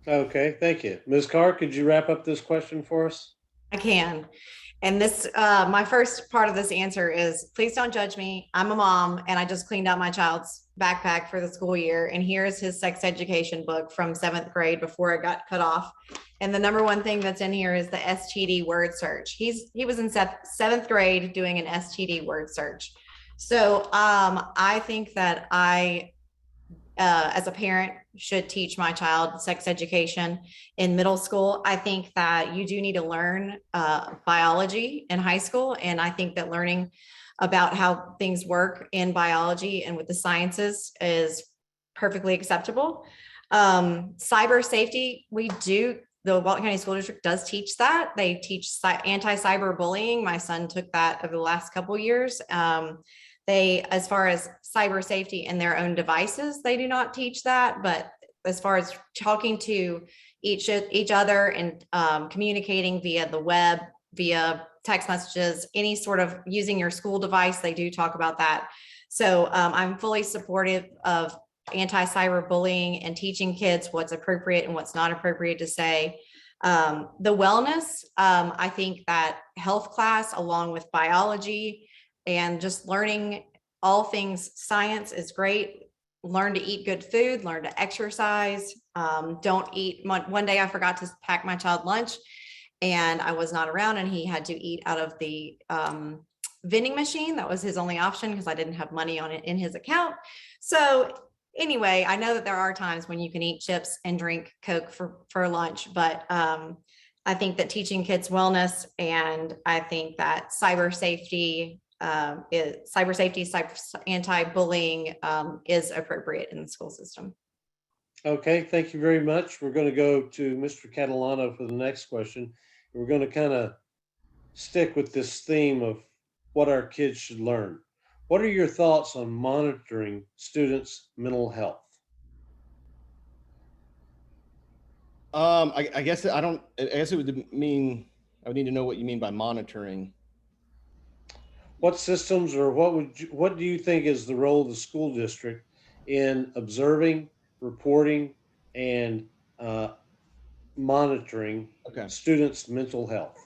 Okay, thank you. Ms. Carr, could you wrap up this question for us? I can. And this, my first part of this answer is, please don't judge me. I'm a mom and I just cleaned out my child's backpack for the school year. And here's his sex education book from 7th grade before it got cut off. And the number one thing that's in here is the STD word search. He was in 7th grade doing an STD word search. So I think that I, as a parent, should teach my child sex education in middle school. I think that you do need to learn biology in high school. And I think that learning about how things work in biology and with the sciences is perfectly acceptable. Cyber safety, we do the Walton County School District does teach that. They teach anti-cyber bullying. My son took that over the last couple of years. They, as far as cyber safety in their own devices, they do not teach that. But as far as talking to each other and communicating via the web, via text messages, any sort of using your school device, they do talk about that. So I'm fully supportive of anti-cyber bullying and teaching kids what's appropriate and what's not appropriate to say. The wellness, I think that health class along with biology and just learning all things science is great. Learn to eat good food, learn to exercise. Don't eat. One day I forgot to pack my child lunch and I was not around and he had to eat out of the vending machine. That was his only option because I didn't have money on it in his account. So anyway, I know that there are times when you can eat chips and drink Coke for lunch, but I think that teaching kids wellness, and I think that cyber safety, anti-bullying is appropriate in the school system. Okay, thank you very much. We're going to go to Mr. Catalano for the next question. We're going to kind of stick with this theme of what our kids should learn. What are your thoughts on monitoring students' mental health? I guess I don't. I guess it would mean I would need to know what you mean by monitoring. What systems or what do you think is the role of the school district in observing, reporting, and monitoring students' mental health?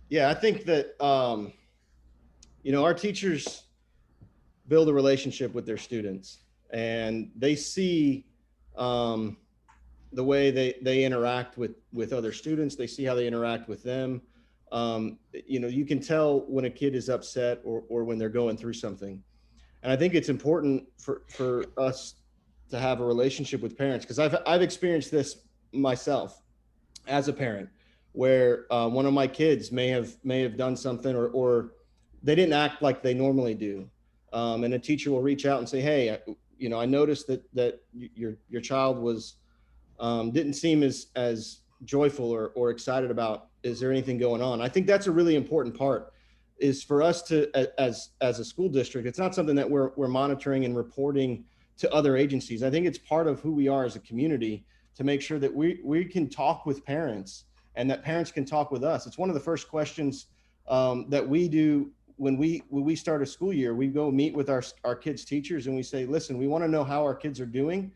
Yeah, I think that our teachers build a relationship with their students, and they see the way they interact with other students. They see how they interact with them. You can tell when a kid is upset or when they're going through something. And I think it's important for us to have a relationship with parents, because I've experienced this myself as a parent, where one of my kids may have done something or they didn't act like they normally do. And a teacher will reach out and say, hey, I noticed that your child was didn't seem as joyful or excited about, is there anything going on? I think that's a really important part, is for us to, as a school district, it's not something that we're monitoring and reporting to other agencies. I think it's part of who we are as a community to make sure that we can talk with parents and that parents can talk with us. It's one of the first questions that we do when we start a school year. We go meet with our kids' teachers and we say, listen, we want to know how our kids are doing,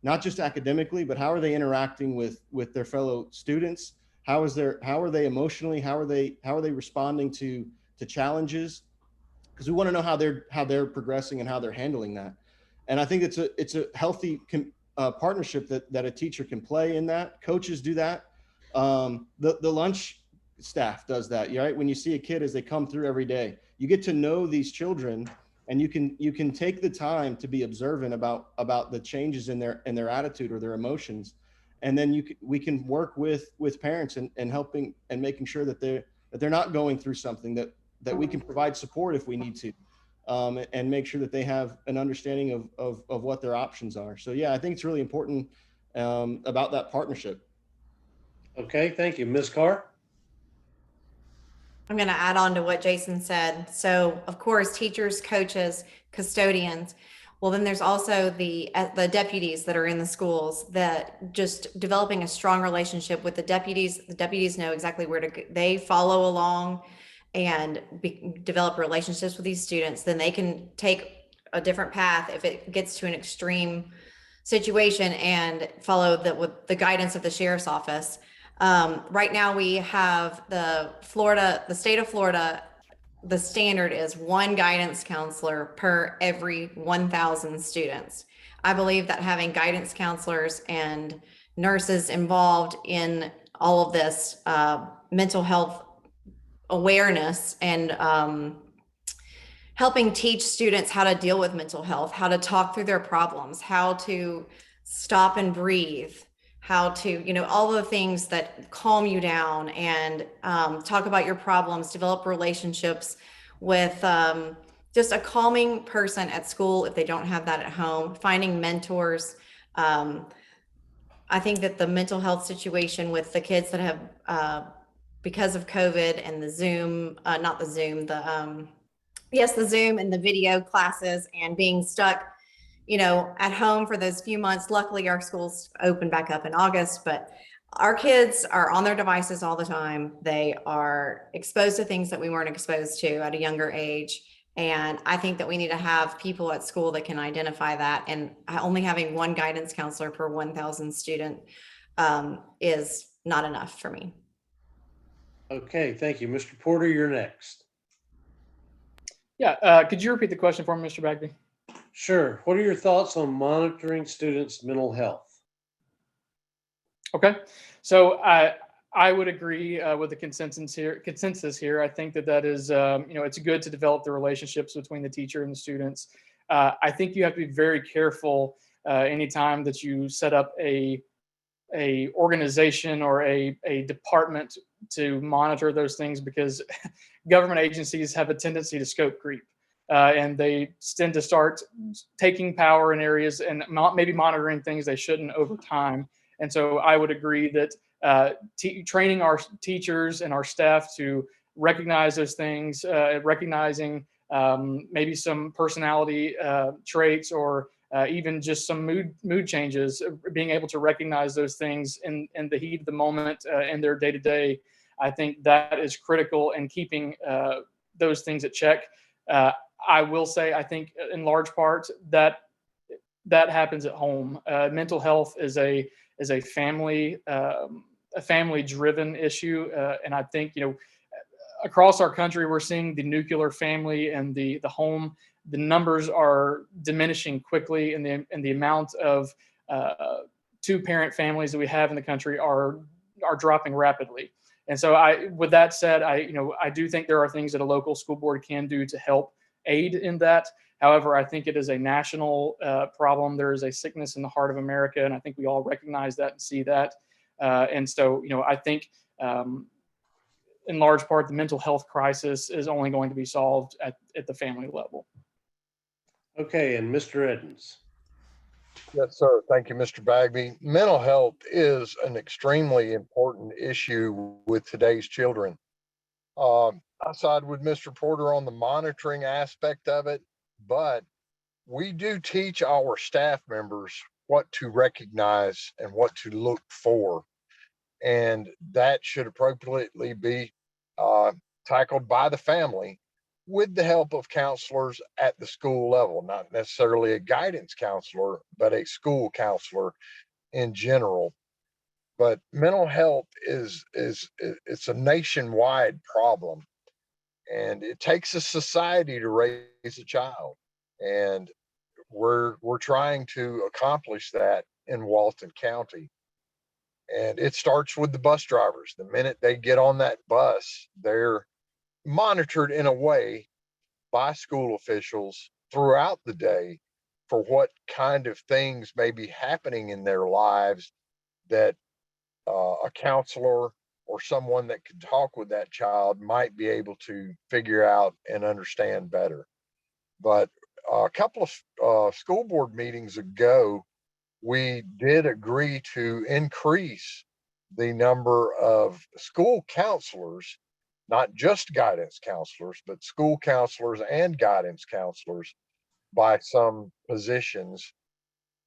not just academically, but how are they interacting with their fellow students? How are they emotionally? How are they responding to challenges? Because we want to know how they're progressing and how they're handling that. And I think it's a healthy partnership that a teacher can play in that. Coaches do that. The lunch staff does that, right? When you see a kid as they come through every day, you get to know these children, and you can take the time to be observant about the changes in their attitude or their emotions, and then we can work with parents and helping and making sure that they're not going through something, that we can provide support if we need to, and make sure that they have an understanding of what their options are. So yeah, I think it's really important about that partnership. Okay, thank you. Ms. Carr? I'm going to add on to what Jason said. So of course, teachers, coaches, custodians. Well, then there's also the deputies that are in the schools, that just developing a strong relationship with the deputies. The deputies know exactly where to go. They follow along and develop relationships with these students. Then they can take a different path if it gets to an extreme situation and follow with the guidance of the sheriff's office. Right now we have the state of Florida, the standard is one guidance counselor per every 1,000 students. I believe that having guidance counselors and nurses involved in all of this mental health awareness and helping teach students how to deal with mental health, how to talk through their problems, how to stop and breathe, how to, all the things that calm you down and talk about your problems, develop relationships with just a calming person at school if they don't have that at home, finding mentors, I think that the mental health situation with the kids that have, because of COVID and the Zoom, not the Zoom, yes, the Zoom and the video classes and being stuck, at home for those few months. Luckily, our schools opened back up in August, but our kids are on their devices all the time. They are exposed to things that we weren't exposed to at a younger age. And I think that we need to have people at school that can identify that. And only having one guidance counselor per 1,000 student is not enough for me. Okay, thank you. Mr. Porter, you're next. Yeah, could you repeat the question for me, Mr. Bagby? Sure. What are your thoughts on monitoring students' mental health? Okay, so I would agree with the consensus here. I think that is it's good to develop the relationships between the teacher and the students. I think you have to be very careful anytime that you set up a organization or a department to monitor those things, because government agencies have a tendency to scope creep. And they tend to start taking power in areas and maybe monitoring things they shouldn't over time. And so I would agree that training our teachers and our staff to recognize those things, recognizing maybe some personality traits, or even just some mood changes, being able to recognize those things in the heat of the moment in their day to day. I think that is critical in keeping those things at check. I will say, I think in large part that happens at home. Mental health is a family driven issue, and I think across our country we're seeing the nuclear family and the home. The numbers are diminishing quickly, and the amount of two-parent families that we have in the country are dropping rapidly. And so, with that said, I do think there are things that a local school board can do to help aid in that. However, I think it is a national problem. There is a sickness in the heart of America, and I think we all recognize that and see that. And so, I think in large part, the mental health crisis is only going to be solved at the family level. Okay, and Mr. Edens. Yes, sir. Thank you, Mr. Bagby. Mental health is an extremely important issue with today's children. I side with Mr. Porter on the monitoring aspect of it, but we do teach our staff members what to recognize and what to look for. And that should appropriately be tackled by the family with the help of counselors at the school level, not necessarily a guidance counselor, but a school counselor in general. But mental health is it's a nationwide problem, and it takes a society to raise a child, and we're trying to accomplish that in Walton County. And it starts with the bus drivers. The minute they get on that bus, they're monitored in a way by school officials throughout the day for what kind of things may be happening in their lives that a counselor or someone that can talk with that child might be able to figure out and understand better. But a couple of school board meetings ago, we did agree to increase the number of school counselors, not just guidance counselors, but school counselors and guidance counselors by some positions.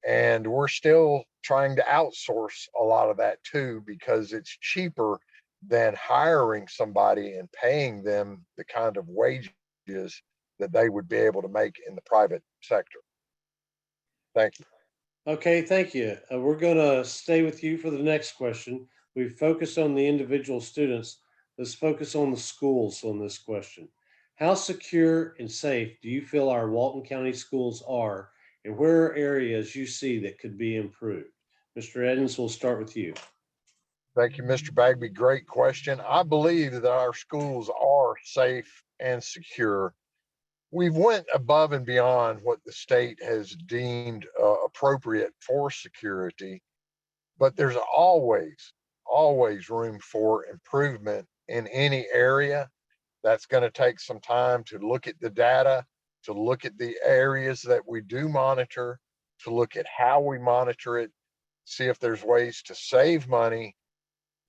And we're still trying to outsource a lot of that too, because it's cheaper than hiring somebody and paying them the kind of wages that they would be able to make in the private sector. Thank you. Okay, thank you. We're going to stay with you for the next question. We focused on the individual students. Let's focus on the schools on this question. How secure and safe do you feel our Walton County schools are, and where are areas you see that could be improved? Mr. Edens, we'll start with you. Thank you, Mr. Bagby. Great question. I believe that our schools are safe and secure. We've went above and beyond what the state has deemed appropriate for security, but there's always room for improvement in any area. That's going to take some time to look at the data, to look at the areas that we do monitor, to look at how we monitor it, see if there's ways to save money,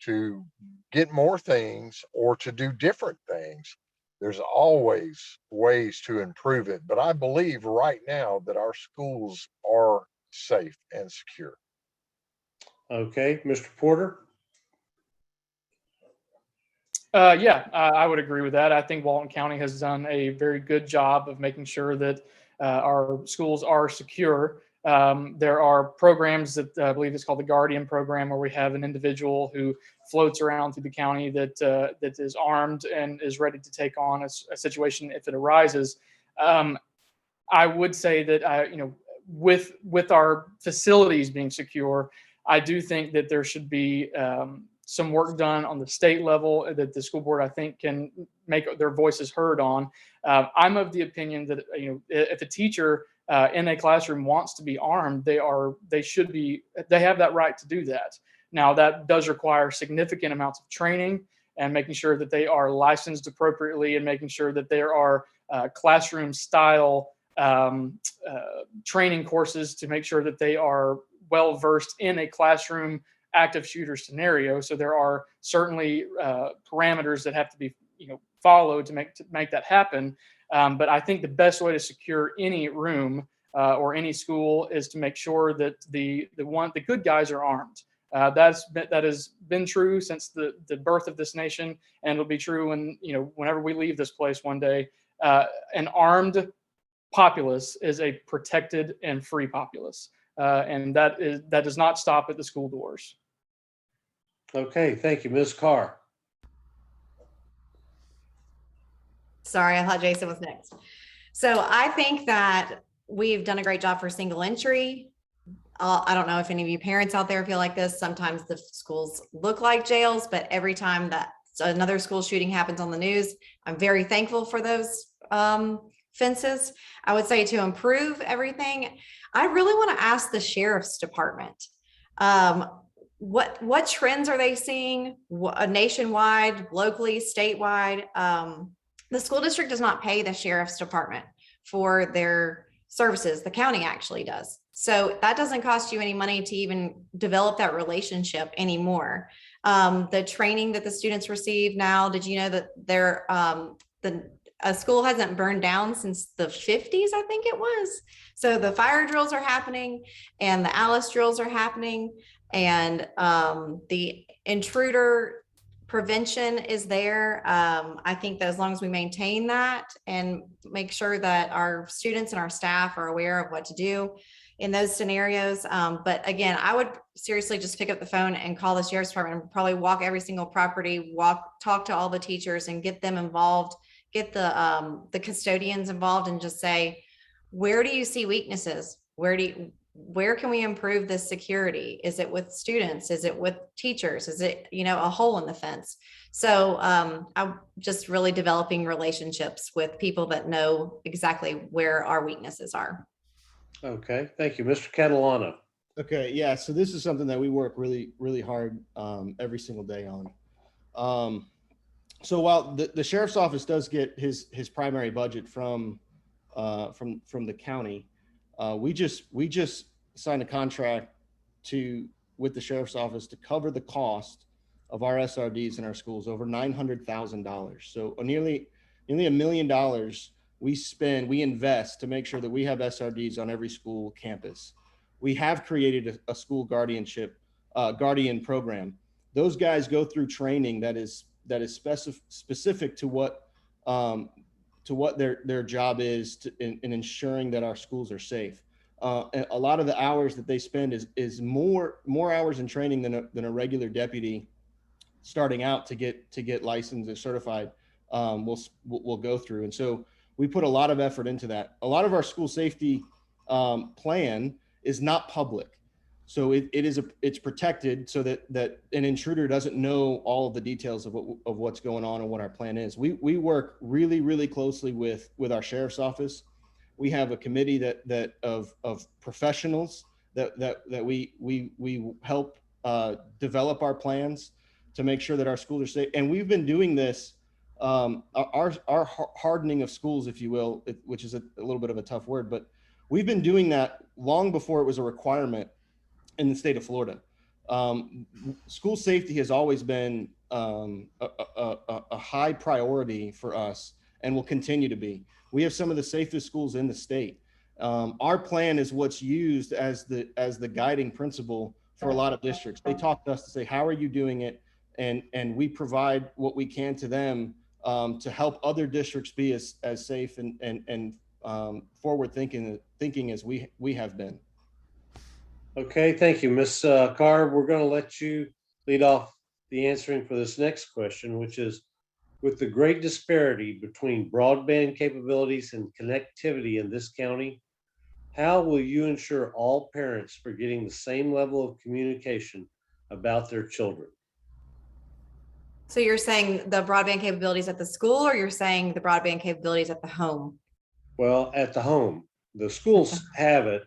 to get more things, or to do different things. There's always ways to improve it, but I believe right now that our schools are safe and secure. Okay, Mr. Porter? Yeah, I would agree with that. I think Walton County has done a very good job of making sure that our schools are secure. There are programs that I believe it's called the Guardian Program, where we have an individual who floats around through the county that is armed and is ready to take on a situation if it arises. I would say that with our facilities being secure, I do think that there should be some work done on the state level that the school board, I think, can make their voices heard on. I'm of the opinion that if a teacher in a classroom wants to be armed, they have that right to do that. Now that does require significant amounts of training and making sure that they are licensed appropriately and making sure that there are classroom style training courses to make sure that they are well versed in a classroom active shooter scenario. So there are certainly parameters that have to be followed to make that happen. But I think the best way to secure any room or any school is to make sure that the good guys are armed. That has been true since the birth of this nation, and it'll be true whenever we leave this place one day. An armed populace is a protected and free populace, and that does not stop at the school doors. Okay, thank you, Ms. Carr. Sorry, I thought Jason was next. So I think that we've done a great job for single entry. I don't know if any of you parents out there feel like this. Sometimes the schools look like jails, but every time that another school shooting happens on the news, I'm very thankful for those fences. I would say to improve everything, I really want to ask the sheriff's department, what trends are they seeing nationwide, locally, statewide? The school district does not pay the sheriff's department for their services. The county actually does. So that doesn't cost you any money to even develop that relationship anymore. The training that the students receive now, did you know that a school hasn't burned down since the 50s, I think it was. So the fire drills are happening and the Alice drills are happening, and the intruder prevention is there. I think that as long as we maintain that and make sure that our students and our staff are aware of what to do in those scenarios. But again, I would seriously just pick up the phone and call the sheriff's department and probably walk every single property, talk to all the teachers and get them involved, get the custodians involved, and just say, where do you see weaknesses? Where can we improve this security? Is it with students? Is it with teachers? Is it, a hole in the fence? So I'm just really developing relationships with people that know exactly where our weaknesses are. Okay, thank you. Mr. Catalano. Okay, yeah, so this is something that we work really, really hard every single day on. So while the sheriff's office does get his primary budget from the county, we just signed a contract with the sheriff's office to cover the cost of our SRDs in our schools, over $900,000. So nearly $1 million we invest to make sure that we have SRDs on every school campus. We have created a school guardian program. Those guys go through training that is specific to what their job is in ensuring that our schools are safe. And a lot of the hours that they spend is more hours in training than a regular deputy starting out to get licensed and certified will go through. And so we put a lot of effort into that. A lot of our school safety plan is not public. So it's protected so that an intruder doesn't know all of the details of what's going on and what our plan is. We work really, really closely with our sheriff's office. We have a committee that of professionals that we help develop our plans to make sure that our schools are safe. And we've been doing this, our hardening of schools, if you will, which is a little bit of a tough word, but we've been doing that long before it was a requirement in the state of Florida. School safety has always been a high priority for us and will continue to be. We have some of the safest schools in the state. Our plan is what's used as the guiding principle for a lot of districts. They talk to us to say, how are you doing it? And we provide what we can to them to help other districts be as safe and forward thinking as we have been. Okay, thank you, Ms. Carr. We're going to let you lead off the answering for this next question, which is, with the great disparity between broadband capabilities and connectivity in this county, how will you ensure all parents are getting the same level of communication about their children? So you're saying the broadband capabilities at the school, or you're saying the broadband capabilities at the home? Well, at the home, the schools have it,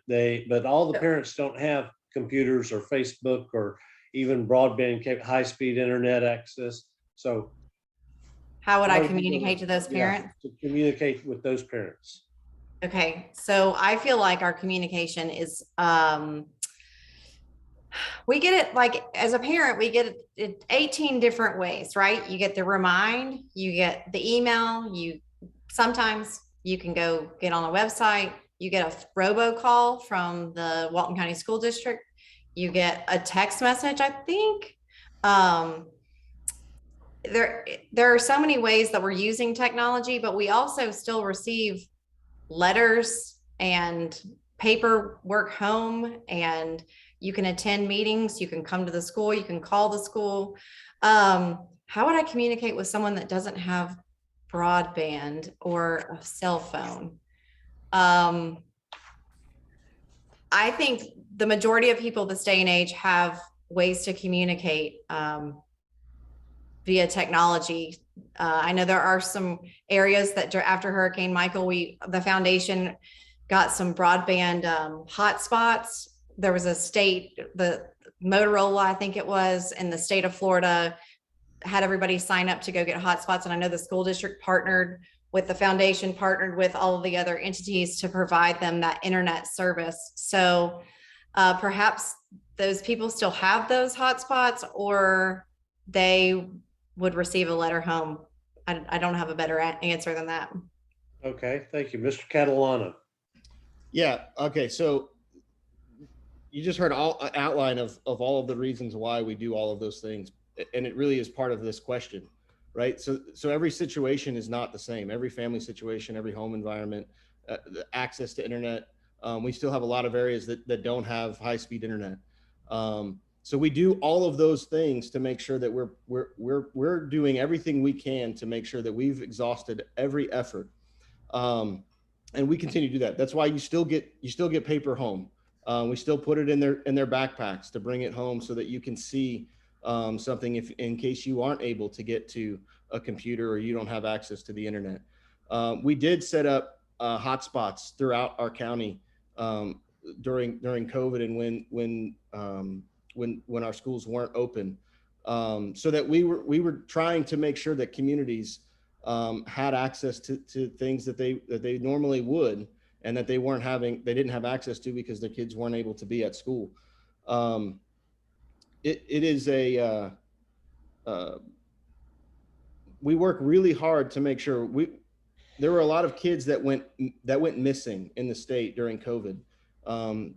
but all the parents don't have computers or Facebook or even broadband high-speed internet access. So How would how I are you communicate to those parents? to communicate with those parents? Okay, so I feel like our communication is, we get it, like, as a parent, we get it 18 different ways, right? You get the remind, you get the email, sometimes you can go get on a website, you get a robocall from the Walton County School District, you get a text message, I think. There are so many ways that we're using technology, but we also still receive letters and paperwork home, and you can attend meetings, you can come to the school, you can call the school. How would I communicate with someone that doesn't have broadband or a cell phone? I think the majority of people this day and age have ways to communicate via technology. I know there are some areas that after Hurricane Michael, the foundation got some broadband hotspots. There was the Motorola, I think it was, in the state of Florida, had everybody sign up to go get hotspots. And I know the school district partnered with the foundation, partnered with all of the other entities to provide them that internet service. So perhaps those people still have those hotspots, or they would receive a letter home. I don't have a better answer than that. Okay, thank you. Mr. Catalano. Yeah, okay, so you just heard an outline of all of the reasons why we do all of those things, and it really is part of this question, right? So every situation is not the same. Every family situation, every home environment, the access to internet. We still have a lot of areas that don't have high-speed internet. So we do all of those things to make sure that we're doing everything we can to make sure that we've exhausted every effort, and we continue to do that. That's why you still get paper home. We still put it in their backpacks to bring it home so that you can see something in case you aren't able to get to a computer or you don't have access to the internet. We did set up hotspots throughout our county during COVID and when our schools weren't open, so that we were trying to make sure that communities had access to things that they normally would, and that they didn't have access to because their kids weren't able to be at school. It is we work really hard to make sure there were a lot of kids that went missing in the state during COVID.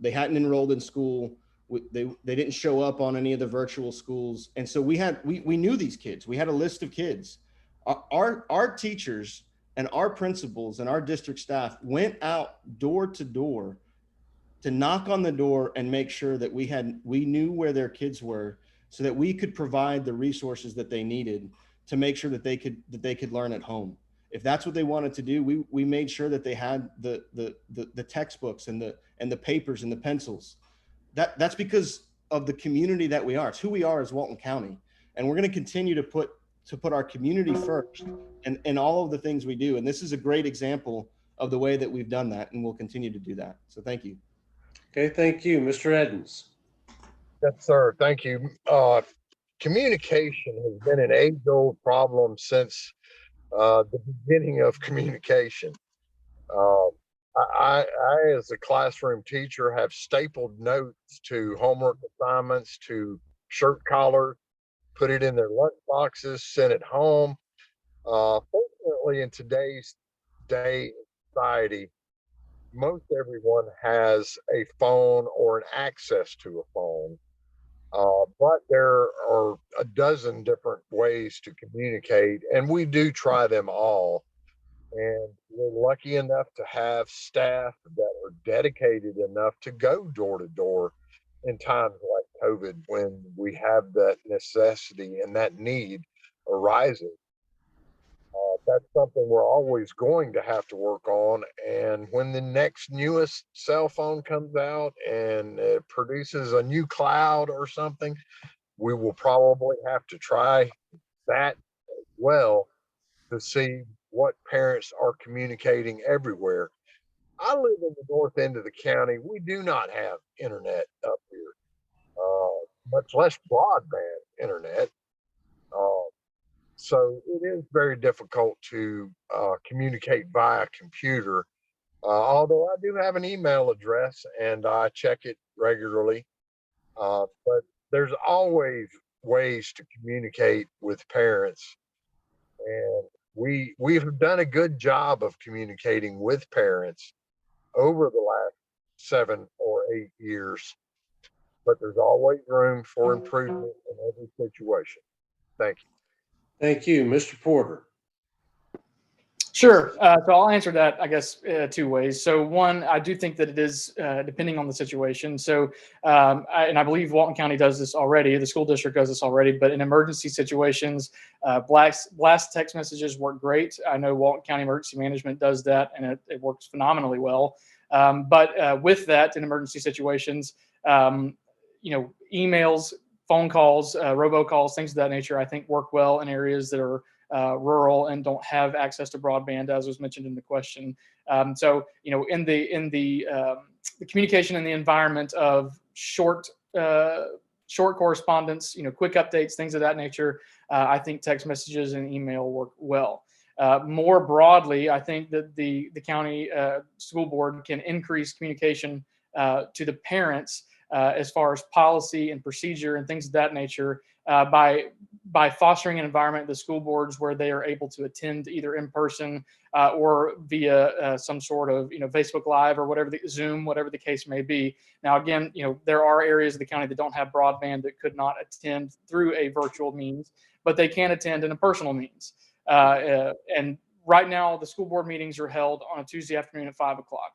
They hadn't enrolled in school. They didn't show up on any of the virtual schools. And so we knew these kids. We had a list of kids. Our teachers and our principals and our district staff went out door to door to knock on the door and make sure that we knew where their kids were, so that we could provide the resources that they needed to make sure that they could learn at home. If that's what they wanted to do, we made sure that they had the textbooks and the papers and the pencils. That's because of the community that we are. It's who we are as Walton County, and we're going to continue to put our community first and all of the things we do. And this is a great example of the way that we've done that, and we'll continue to do that. So thank you. Okay, thank you, Mr. Edens. Yes, sir. Thank you. Communication has been an age-old problem since the beginning of communication. I, as a classroom teacher, have stapled notes to homework assignments, to shirt collars, put it in their lunch boxes, sent it home. Fortunately, in today's day and society, most everyone has a phone or an access to a phone. But there are a dozen different ways to communicate, and we do try them all. And we're lucky enough to have staff that are dedicated enough to go door to door in times like COVID when we have that necessity and that need arises. That's something we're always going to have to work on. And when the next newest cell phone comes out and it produces a new cloud or something, we will probably have to try that as well to see what parents are communicating everywhere. I live in the north end of the county. We do not have internet up here, much less broadband internet. Uh, so it is very difficult to communicate via computer. Although I do have an email address and I check it regularly, but there's always ways to communicate with parents, and we've done a good job of communicating with parents over the last 7 or 8 years. But there's always room for improvement in every situation. Thank you. Thank you, Mr. Porter. Sure. So I'll answer that, I guess, two ways. So one, I do think that it is depending on the situation. So, and I believe Walton County does this already. The school district does this already. But in emergency situations, blast text messages work great. I know Walton County Emergency Management does that, and it works phenomenally well. But with that, in emergency situations, emails, phone calls, robocalls, things of that nature, I think work well in areas that are rural and don't have access to broadband, as was mentioned in the question. So, in the communication in the environment of short correspondence, quick updates, things of that nature, I think text messages and email work well. More broadly, I think that the county school board can increase communication to the parents as far as policy and procedure and things of that nature by fostering an environment at the school boards where they are able to attend either in person or via some sort of Facebook Live or whatever Zoom, whatever the case may be. Now, again, there are areas of the county that don't have broadband that could not attend through a virtual means, but they can attend in a personal means. And right now, the school board meetings are held on a Tuesday afternoon at 5 o'clock.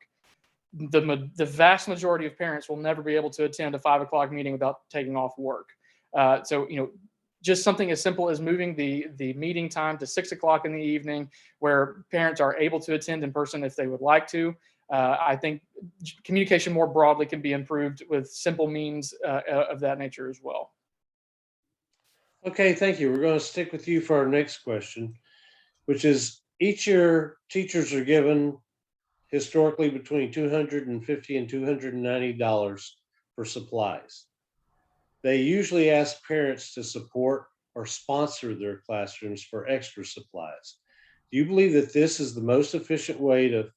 The vast majority of parents will never be able to attend a 5 o'clock meeting without taking off work. So, just something as simple as moving the meeting time to 6 o'clock in the evening where parents are able to attend in person if they would like to. I think communication more broadly can be improved with simple means of that nature as well. Okay, thank you. We're going to stick with you for our next question, which is each year teachers are given historically between $250 and $290 for supplies. They usually ask parents to support or sponsor their classrooms for extra supplies. Do you believe that this is the most efficient way to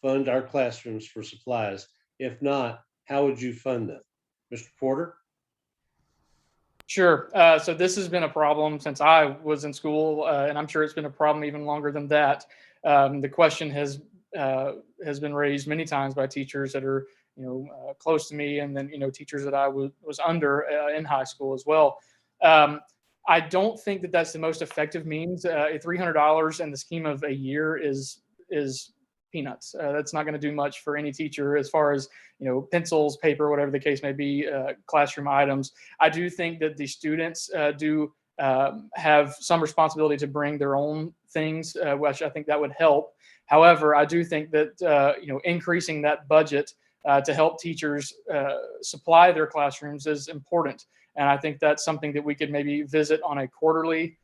fund our classrooms for supplies? If not, how would you fund them? Mr. Porter? Sure. So this has been a problem since I was in school, and I'm sure it's been a problem even longer than that. The question has been raised many times by teachers that are close to me, and then teachers that I was under in high school as well. I don't think that that's the most effective means. $300 in the scheme of a year is peanuts. That's not going to do much for any teacher as far as pencils, paper, whatever the case may be, classroom items. I do think that the students do have some responsibility to bring their own things, which I think that would help. However, I do think that increasing that budget to help teachers supply their classrooms is important, and I think that's something that we could maybe visit on a quarterly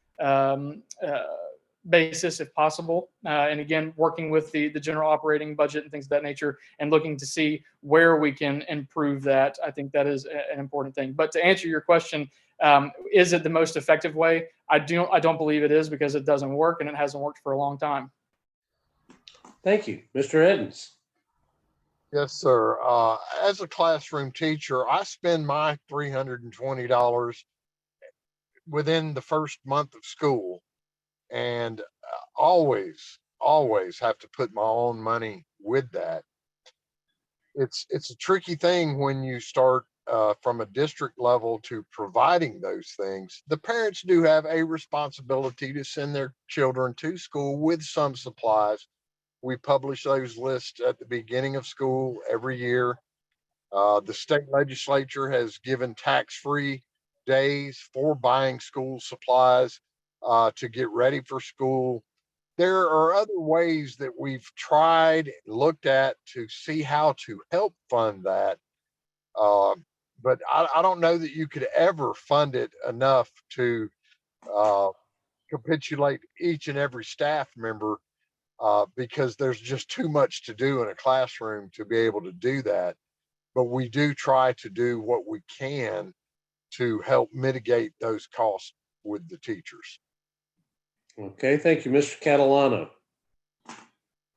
basis if possible. And again, working with the general operating budget and things of that nature, and looking to see where we can improve that. I think that is an important thing. But to answer your question, is it the most effective way? I don't believe it is, because it doesn't work, and it hasn't worked for a long time. Thank you. Mr. Edens? Yes, sir. As a classroom teacher, I spend my $320 within the first month of school, and always have to put my own money with that. It's a tricky thing when you start from a district level to providing those things. The parents do have a responsibility to send their children to school with some supplies. We publish those lists at the beginning of school every year. The state legislature has given tax-free days for buying school supplies to get ready for school. There are other ways that we've tried, looked at to see how to help fund that. Uh, but I don't know that you could ever fund it enough to uh, capitulate each and every staff member because there's just too much to do in a classroom to be able to do that. But we do try to do what we can to help mitigate those costs with the teachers. Okay, thank you, Mr. Catalano.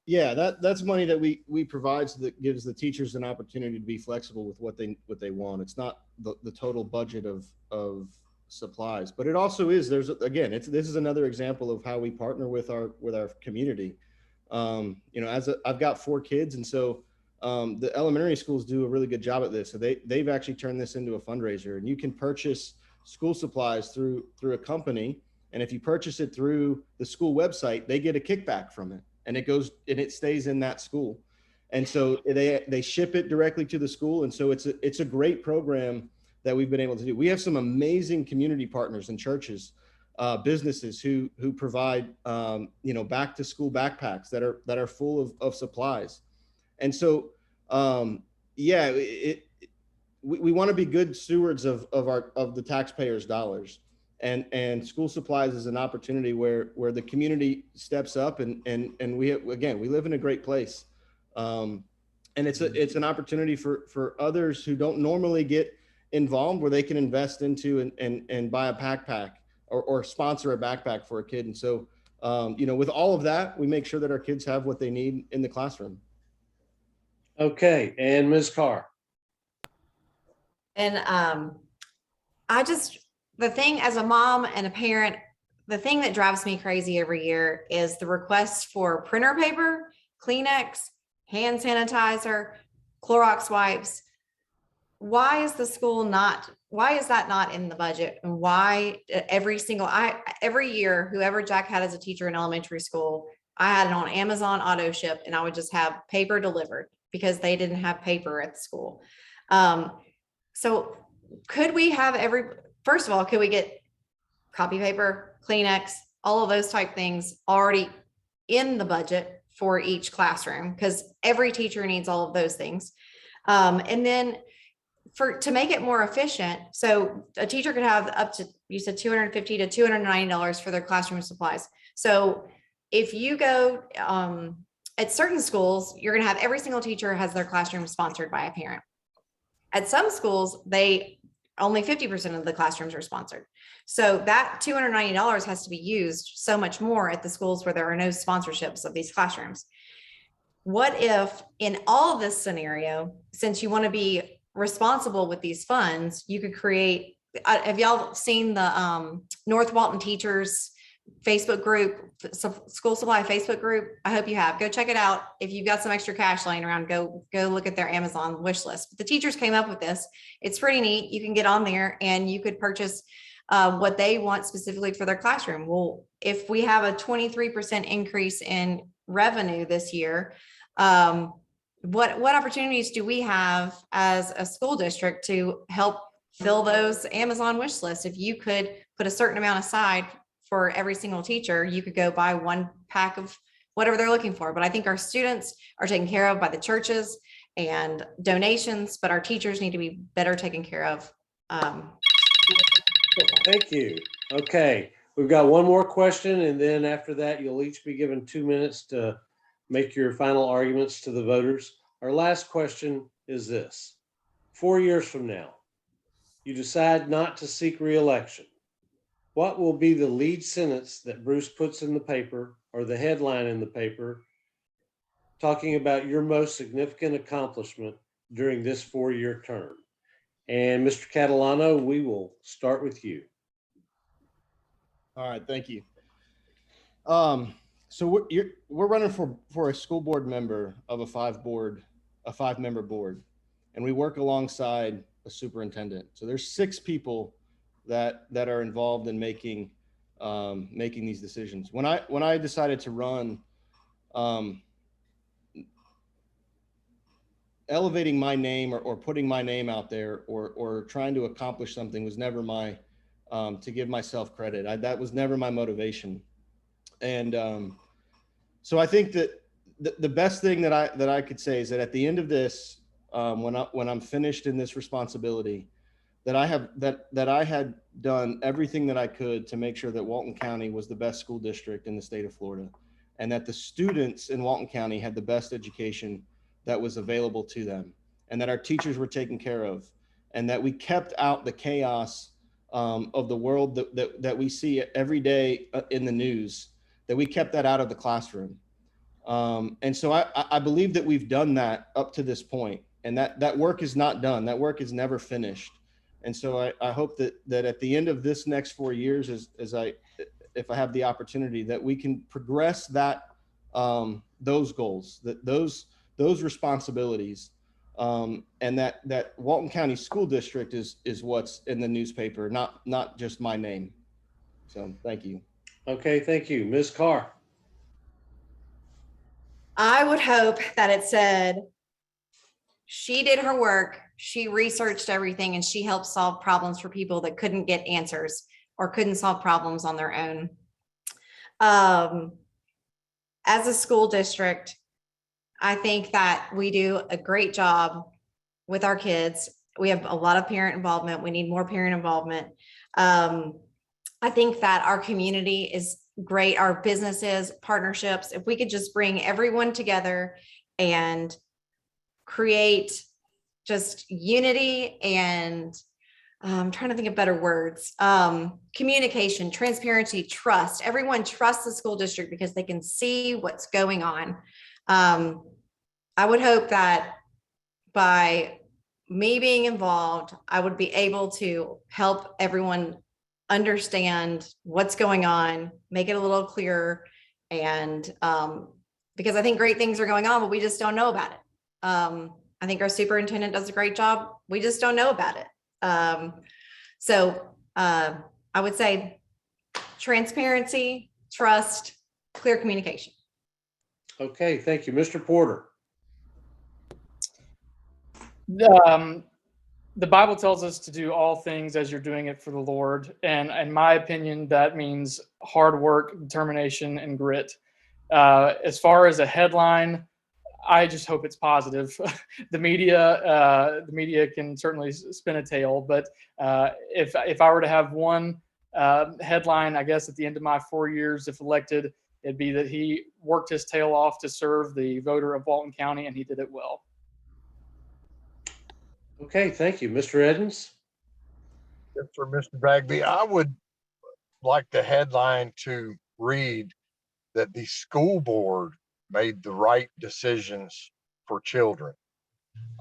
Yeah, that's money that we provide so that gives the teachers an opportunity to be flexible with what they want. It's not the total budget of supplies, but it also is. There's again, this is another example of how we partner with our community. I've got 4 kids, and so the elementary schools do a really good job at this. So they've actually turned this into a fundraiser, and you can purchase school supplies through a company, and if you purchase it through the school website, they get a kickback from it, and it stays in that school, and so they ship it directly to the school, and so it's a great program that we've been able to do. We have some amazing community partners and churches, businesses who provide back to school backpacks that are full of supplies, and so we want to be good stewards of the taxpayers' dollars, and school supplies is an opportunity where the community steps up, and we live in a great place, and it's an opportunity for others who don't normally get involved, where they can invest into and buy a backpack or sponsor a backpack for a kid. And so with all of that, we make sure that our kids have what they need in the classroom. Okay, and Ms. Carr. And the thing as a mom and a parent, the thing that drives me crazy every year is the requests for printer paper, Kleenex, hand sanitizer, Clorox wipes. Why is that not in the budget? And why every year, whoever Jack had as a teacher in elementary school, I had it on Amazon auto ship, and I would just have paper delivered because they didn't have paper at the school. So could we have first of all, could we get copy paper, Kleenex, all of those type things already in the budget for each classroom? Because every teacher needs all of those things. And then to make it more efficient, so a teacher could have up to, you said $250 to $290 for their classroom supplies. So if you go at certain schools, you're going to have every single teacher has their classroom sponsored by a parent. At some schools, only 50% of the classrooms are sponsored. So that $290 has to be used so much more at the schools where there are no sponsorships of these classrooms. What if in all this scenario, since you want to be responsible with these funds, you could create, have y'all seen the North Walton teachers Facebook group, school supply Facebook group? I hope you have. Go check it out. If you've got some extra cash laying around, go look at their Amazon wish list. But the teachers came up with this. It's pretty neat. You can get on there and you could purchase what they want specifically for their classroom. Well, if we have a 23% increase in revenue this year, what opportunities do we have as a school district to help fill those Amazon wish lists? If you could put a certain amount aside for every single teacher, you could go buy one pack of whatever they're looking for. But I think our students are taken care of by the churches and donations, but our teachers need to be better taken care of. Thank you. Okay, we've got one more question, and then after that, you'll each be given 2 minutes to make your final arguments to the voters. Our last question is this: 4 years from now, you decide not to seek re-election. What will be the lead sentence that Bruce puts in the paper or the headline in the paper talking about your most significant accomplishment during this 4-year term. And Mr. Catalano, we will start with you. All right, thank you. So we're running for a school board member of a 5-member board, and we work alongside a superintendent. So there's 6 people that are involved in making these decisions. When I decided to run, elevating my name or putting my name out there or trying to accomplish something was never my to give myself credit. That was never my motivation. And so I think that the best thing that I could say is that at the end of this, when I'm finished in this responsibility, that I had done everything that I could to make sure that Walton County was the best school district in the state of Florida, and that the students in Walton County had the best education that was available to them, and that our teachers were taken care of, and that we kept out the chaos of the world that we see every day in the news, that we kept that out of the classroom. And so I believe that we've done that up to this point, and that work is not done. That work is never finished. And so I hope that at the end of this next 4 years, if I have the opportunity, that we can progress those goals, those responsibilities, and that Walton County School District is what's in the newspaper, not just my name. So thank you. Okay, thank you. Ms. Carr. I would hope that it said she did her work, she researched everything, and she helped solve problems for people that couldn't get answers or couldn't solve problems on their own. As a school district, I think that we do a great job with our kids. We have a lot of parent involvement. We need more parent involvement. I think that our community is great. Our businesses, partnerships, if we could just bring everyone together and create just unity and I'm trying to think of better words, communication, transparency, trust. Everyone trusts the school district because they can see what's going on. I would hope that by me being involved, I would be able to help everyone understand what's going on, make it a little clearer. And because I think great things are going on, but we just don't know about it. I think our superintendent does a great job. We just don't know about it. So I would say transparency, trust, clear communication. Okay, thank you. Mr. Porter. The Bible tells us to do all things as you're doing it for the Lord. And in my opinion, that means hard work, determination, and grit. As far as a headline, I just hope it's positive. The media can certainly spin a tale, but if I were to have one headline, I guess at the end of my 4 years, if elected, it'd be that he worked his tail off to serve the voter of Walton County, and he did it well. Okay, thank you. Mr. Edens? Yes, sir, Mr. Bragby. I would like the headline to read that the school board made the right decisions for children.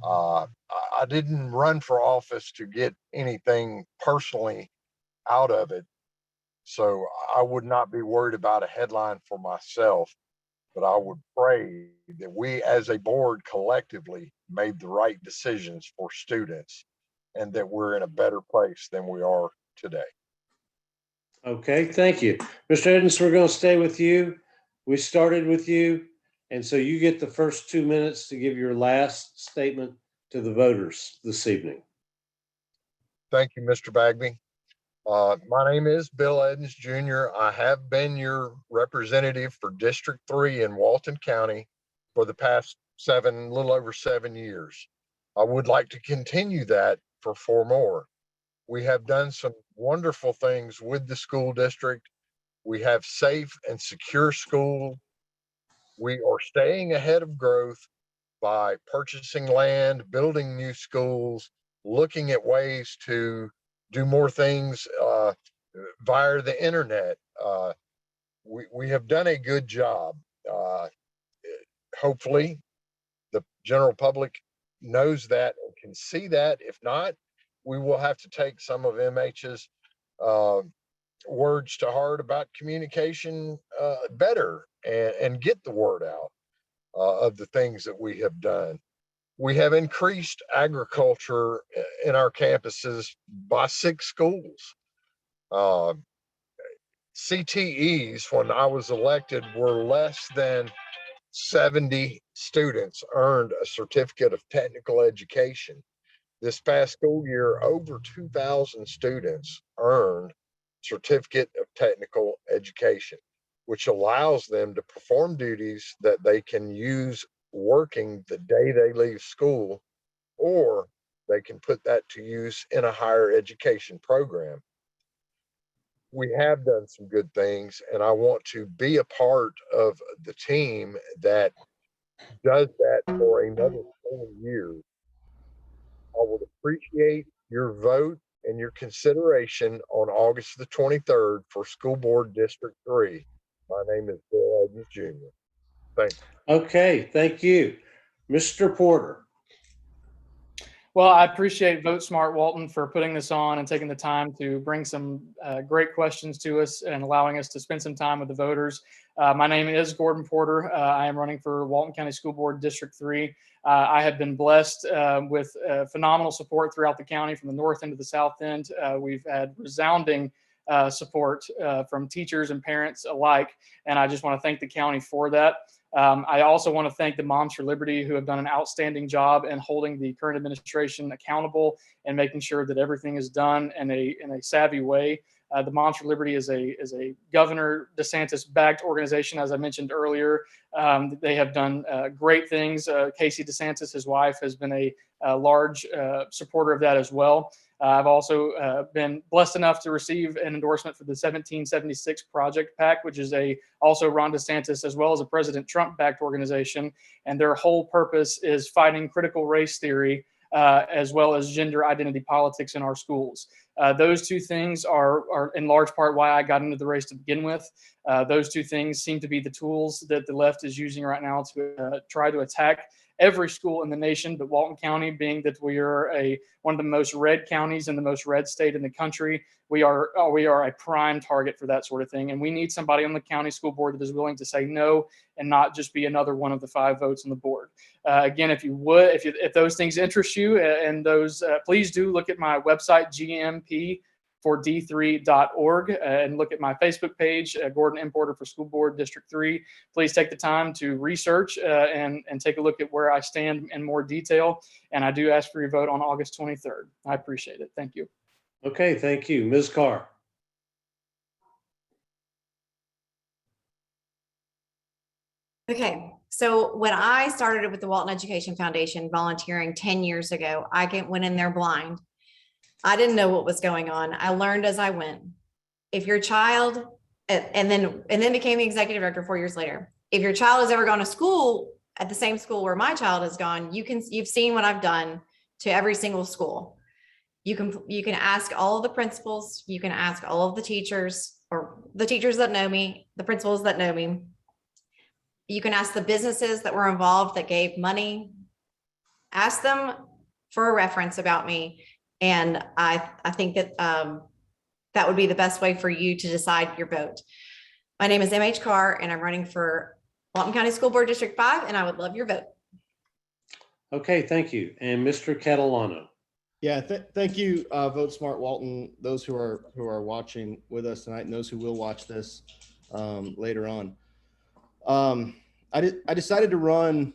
I didn't run for office to get anything personally out of it, so I would not be worried about a headline for myself, but I would pray that we as a board collectively made the right decisions for students and that we're in a better place than we are today. Okay, thank you. Mr. Edens, we're going to stay with you. We started with you, and so you get the first 2 minutes to give your last statement to the voters this evening. Thank you, Mr. Bagby. My name is Bill Edens Jr. I have been your representative for District 3 in Walton County for the past little over 7 years. I would like to continue that for 4 more. We have done some wonderful things with the school district. We have safe and secure schools. We are staying ahead of growth by purchasing land, building new schools, looking at ways to do more things via the internet. We have done a good job. hopefully the general public knows that and can see that. If not, we will have to take some of MH's uh, words to heart about communication better and get the word out of the things that we have done. We have increased agriculture in our campuses by 6 schools. Uh, CTEs, when I was elected, were less than 70 students earned a certificate of technical education. This past school year, over 2,000 students earned certificate of technical education, which allows them to perform duties that they can use working the day they leave school, or they can put that to use in a higher education program. We have done some good things, and I want to be a part of the team that does that for another 4 years. I would appreciate your vote and your consideration on August the 23rd for School Board District 3. My name is Bill Evans Jr. Thank you. Okay, thank you. Mr. Porter. Well, I appreciate Vote Smart Walton for putting this on and taking the time to bring some great questions to us and allowing us to spend some time with the voters. My name is Gordon Porter. I am running for Walton County School Board District 3. I have been blessed with phenomenal support throughout the county from the north end to the south end. We've had resounding support from teachers and parents alike, and I just want to thank the county for that. I also want to thank the Moms for Liberty, who have done an outstanding job in holding the current administration accountable and making sure that everything is done in a savvy way. The Moms for Liberty is a Governor DeSantis-backed organization, as I mentioned earlier. They have done great things. Casey DeSantis, his wife, has been a large supporter of that as well. I've also been blessed enough to receive an endorsement for the 1776 Project PAC, which is also Ron DeSantis as well as a President Trump-backed organization. And their whole purpose is fighting critical race theory as well as gender identity politics in our schools. Those two things are in large part why I got into the race to begin with. Those two things seem to be the tools that the left is using right now to try to attack every school in the nation, but Walton County, being that we are one of the most red counties and the most red state in the country, we are a prime target for that sort of thing. And we need somebody on the county school board that is willing to say no and not just be another one of the 5 votes on the board. Again, if those things interest you and those, please do look at my website, GMP for d3.org, and look at my Facebook page, Gordon M. Porter for School Board District 3. Please take the time to research and take a look at where I stand in more detail. And I do ask for your vote on August 23rd. I appreciate it. Thank you. Okay, thank you. Ms. Carr. Okay, so when I started with the Walton Education Foundation volunteering 10 years ago, went in there blind. I didn't know what was going on. I learned as I went. If your child, and then became the executive director 4 years later. If your child has ever gone to school at the same school where my child has gone, you've seen what I've done to every single school. You can ask all of the principals, you can ask all of the teachers, or the teachers that know me, the principals that know me. You can ask the businesses that were involved that gave money. Ask them for a reference about me. And I think that that would be the best way for you to decide your vote. My name is M.H. Carr, and I'm running for Walton County School Board District 5, and I would love your vote. Okay, thank you. And Mr. Catalano. Yeah, thank you, Vote Smart Walton, those who are watching with us tonight and those who will watch this later on. I decided to run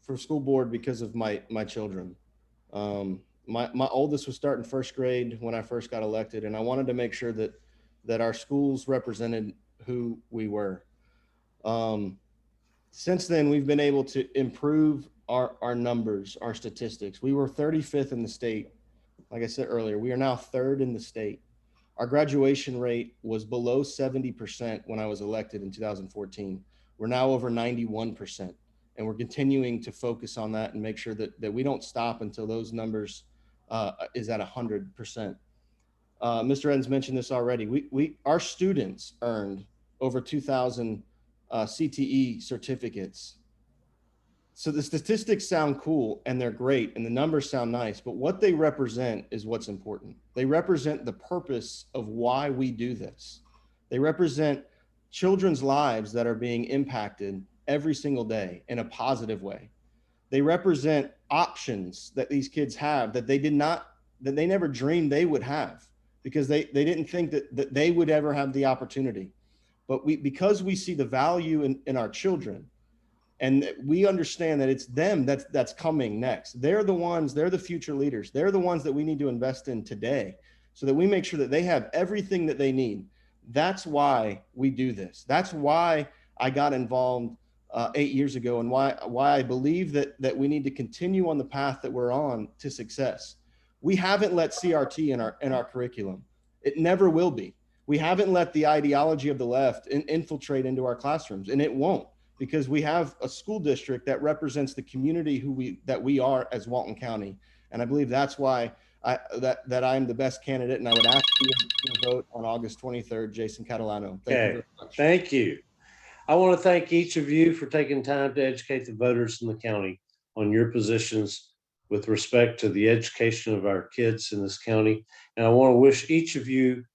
for school board because of my children. My oldest was starting first grade when I first got elected, and I wanted to make sure that our schools represented who we were. Since then, we've been able to improve our numbers, our statistics. We were 35th in the state. Like I said earlier, we are now 3rd in the state. Our graduation rate was below 70% when I was elected in 2014. We're now over 91%. And we're continuing to focus on that and make sure that we don't stop until those numbers is at 100%. Mr. Evans mentioned this already. Our students earned over 2,000 CTE certificates So the statistics sound cool and they're great and the numbers sound nice, but what they represent is what's important. They represent the purpose of why we do this. They represent children's lives that are being impacted every single day in a positive way. They represent options that these kids have that they never dreamed they would have, because they didn't think that they would ever have the opportunity. But because we see the value in our children, and we understand that it's them that's coming next. They're the future leaders. They're the ones that we need to invest in today, so that we make sure that they have everything that they need. That's why we do this. That's why I got involved 8 years ago, and why I believe that we need to continue on the path that we're on to success. We haven't let CRT in our curriculum. It never will be. We haven't let the ideology of the left infiltrate into our classrooms, and it won't, because we have a school district that represents the community that we are as Walton County. And I believe that's why that I'm the best candidate, and I would ask you to vote on August 23rd, Jason Catalano. Thank you very much. Thank you. I want to thank each of you for taking time to educate the voters in the county on your positions with respect to the education of our kids in this county. And I want to wish each of you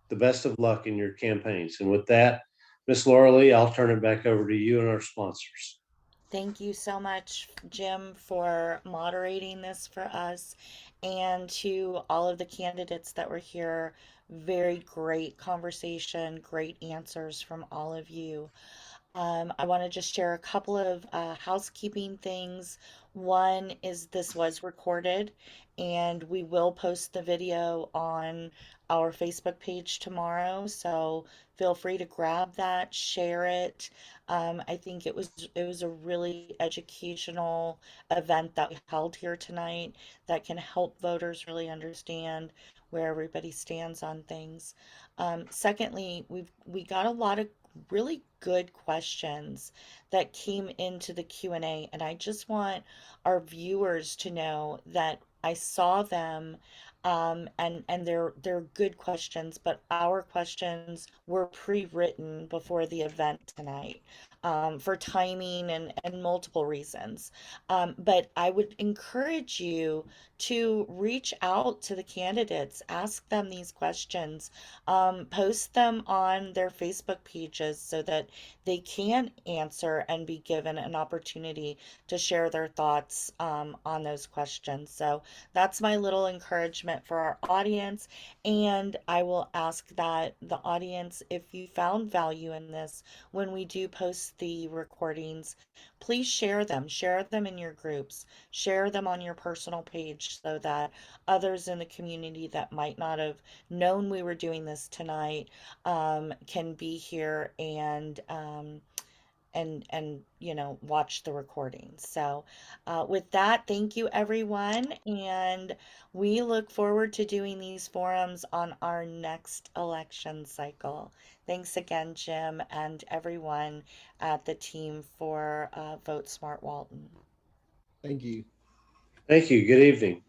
the best of luck in your campaigns. And with that, Miss Laura Lee, I'll turn it back over to you and our sponsors. Thank you so much, Jim, for moderating this for us, and to all of the candidates that were here. Very great conversation, great answers from all of you. I want to just share a couple of housekeeping things. One is this was recorded, and we will post the video on our Facebook page tomorrow. So feel free to grab that, share it. I think it was a really educational event that we held here tonight that can help voters really understand where everybody stands on things. Secondly, we got a lot of really good questions that came into the Q&A, and I just want our viewers to know that I saw them, and they're good questions, but our questions were pre-written before the event tonight, for timing and multiple reasons. But I would encourage you to reach out to the candidates, ask them these questions, post them on their Facebook pages so that they can answer and be given an opportunity to share their thoughts, on those questions. So that's my little encouragement for our audience. And I will ask that the audience, if you found value in this, when we do post the recordings, please share them in your groups, share them on your personal page so that others in the community that might not have known we were doing this tonight, can be here and watch the recording. So with that, thank you everyone, and we look forward to doing these forums on our next election cycle. Thanks again, Jim, and everyone at the team for Vote Smart Walton. Thank you. Thank you. Good evening.